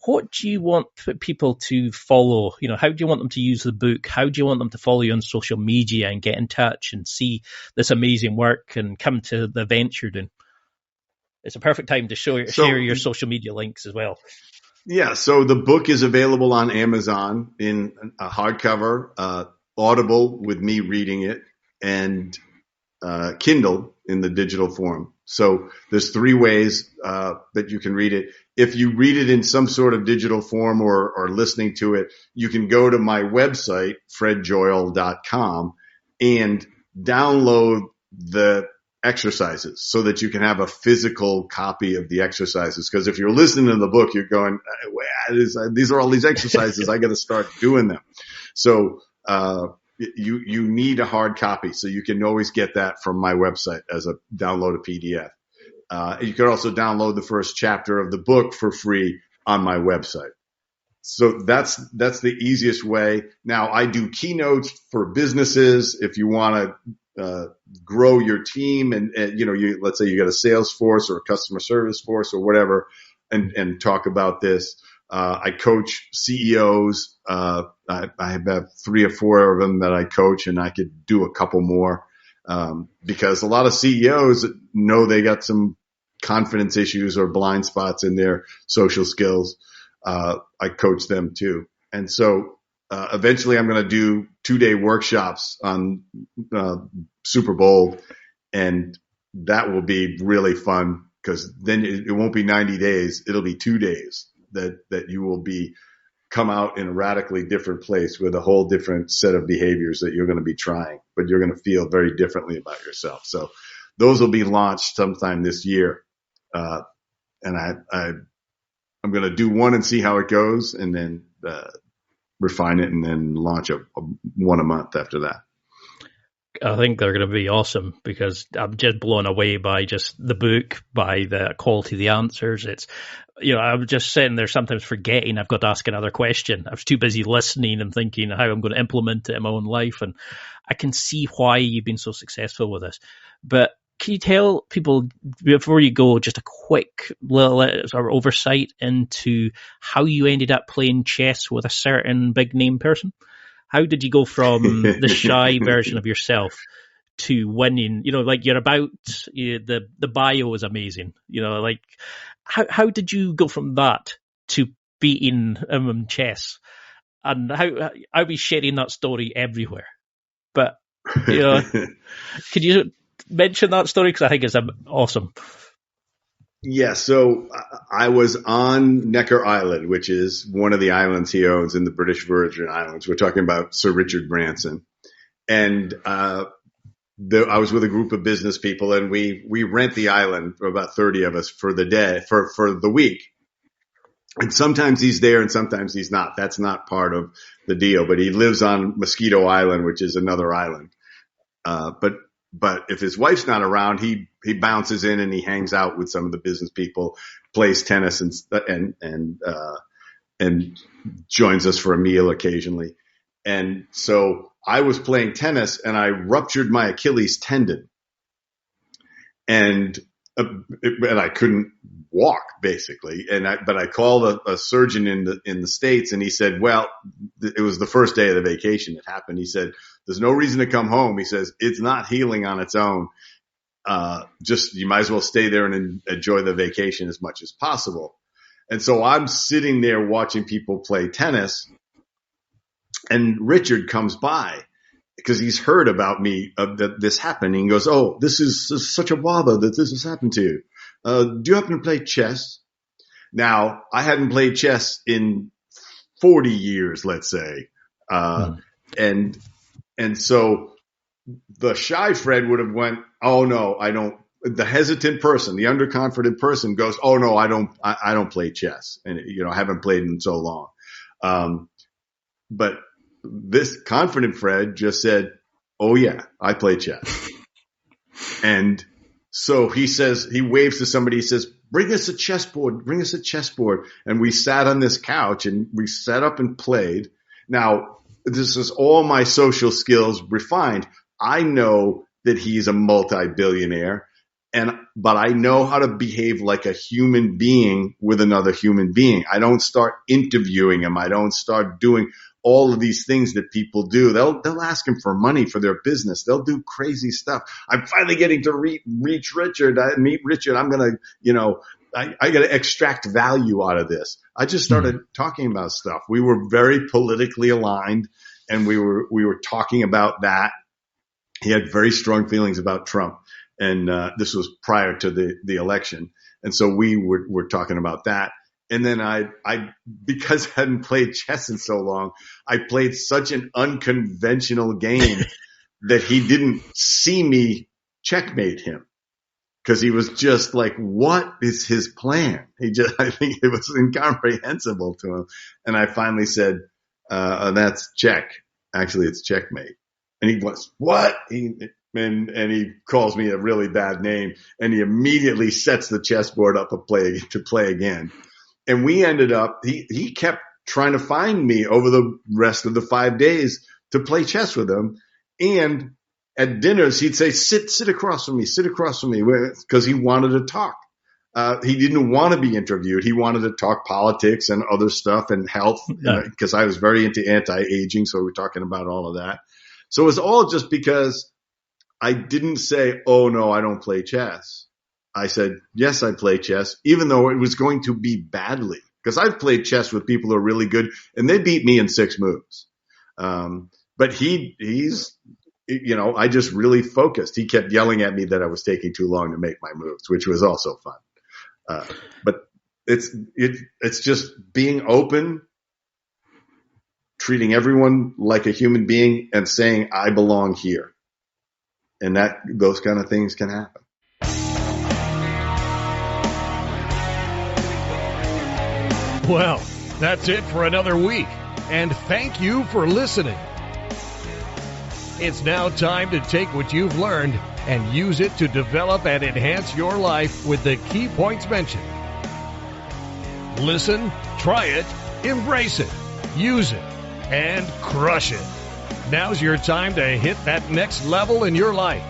what do you want people to follow? You know, how do you want them to use the book? How do you want them to follow you on social media and get in touch and see this amazing work and come to the events you're doing? It's a perfect time to share your social media links as well. Yeah, so the book is available on Amazon in a hardcover, Audible with me reading it, and Kindle in the digital form. So there's 3 ways that you can read it. If you read it in some sort of digital form or listening to it, you can go to my website, fredjoyal.com, and download the exercises so that you can have a physical copy of the exercises. Because if you're listening to the book, you're going, these are all these exercises. I got to start doing them. So you need a hard copy, so you can always get that from my website as a downloaded PDF. You can also download the first chapter of the book for free on my website. So that's the easiest way. Now I do keynotes for businesses. If you want to grow your team and let's say you got a sales force or a customer service force or whatever, and talk about this. I coach CEOs. I have 3 or 4 of them that I coach, and I could do a couple more because a lot of CEOs know they got some confidence issues or blind spots in their social skills. I coach them too. And so eventually I'm going to do 2-day workshops on Super Bowl, and that will be really fun because then it won't be 90 days. It'll be 2 days that you will come out in a radically different place with a whole different set of behaviors that you're going to be trying, but you're going to feel very differently about yourself. So those will be launched sometime this year. And I'm going to do one and see how it goes, and then refine it, and then launch one a month after that. I think they're going to be awesome because I'm just blown away by just the book, by the quality of the answers. It's, I'm just sitting there sometimes forgetting I've got to ask another question. I was too busy listening and thinking how I'm going to implement it in my own life. And I can see why you've been so successful with this. But can you tell people, before you go, just a quick little sort of oversight into how you ended up playing chess with a certain big name person? How did you go from the shy version of yourself to winning? Like you're about, the bio is amazing. Like how did you go from that to beating chess? And how I'll be sharing that story everywhere. But could you mention that story, because I think it's awesome. Yeah, so I was on Necker Island, which is one of the islands he owns in the British Virgin Islands. We're talking about Sir Richard Branson. And I was with a group of business people, and we rent the island for about 30 of us for the day, for the week. And sometimes he's there and sometimes he's not. That's not part of the deal. But he lives on Mosquito Island, which is another island. But if his wife's not around, he bounces in and he hangs out with some of the business people, plays tennis and joins us for a meal occasionally. And so I was playing tennis and I ruptured my Achilles tendon, and I couldn't walk basically. But I called a surgeon in the States, and he said, well, it was the first day of the vacation it happened. He said, there's no reason to come home. He says, it's not healing on its own. You might as well stay there and enjoy the vacation as much as possible. And so I'm sitting there watching people play tennis, and Richard comes by because he's heard about me, that this happened. He goes, oh, this is such a bother that this has happened to you. Do you happen to play chess? Now, I hadn't played chess in 40 years, let's say. And so the shy Fred would have went, oh no, I don't. The hesitant person, the underconfident person goes, oh no, I don't play chess. And, I haven't played in so long. But this confident Fred just said, oh yeah, I play chess. And so he waves to somebody, he says, bring us a chessboard. And we sat on this couch and we sat up and played. Now, this is all my social skills refined. I know that he's a multi-billionaire, but I know how to behave like a human being with another human being. I don't start interviewing him. I don't start doing all of these things that people do. They'll ask him for money for their business. They'll do crazy stuff. I'm finally getting to meet Richard. I'm going to, I got to extract value out of this. I just started talking about stuff. We were very politically aligned, and we were talking about that. He had very strong feelings about Trump, and this was prior to the election. And so we were talking about that. And then I because I hadn't played chess in so long, I played such an unconventional game that he didn't see me checkmate him, because he was just like, what is his plan? I think it was incomprehensible to him. And I finally said, that's check. Actually, it's checkmate. And he was, what? And he calls me a really bad name, and he immediately sets the chessboard up to play again. And we ended up, he kept trying to find me over the rest of the 5 days to play chess with him. And at dinners, he'd say, sit across from me, because he wanted to talk. He didn't want to be interviewed. He wanted to talk politics and other stuff and health, because I was very into anti-aging. So we're talking about all of that. So it was all just because I didn't say, oh no, I don't play chess. I said, yes, I play chess, even though it was going to be badly, because I've played chess with people who are really good and they beat me in 6 moves. But he's, I just really focused. He kept yelling at me that I was taking too long to make my moves, which was also fun. But it's just being open, treating everyone like a human being, and saying, I belong here. And those kind of things can happen. Well, that's it for another week, and thank you for listening. It's now time to take what you've learned and use it to develop and enhance your life with the key points mentioned. Listen, try it, embrace it, use it, and crush it. Now's your time to hit that next level in your life.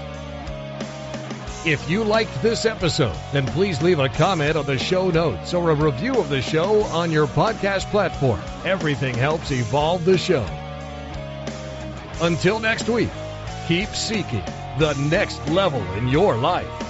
If you liked this episode, then please leave a comment on the show notes or a review of the show on your podcast platform. Everything helps evolve the show. Until next week, keep seeking the next level in your life.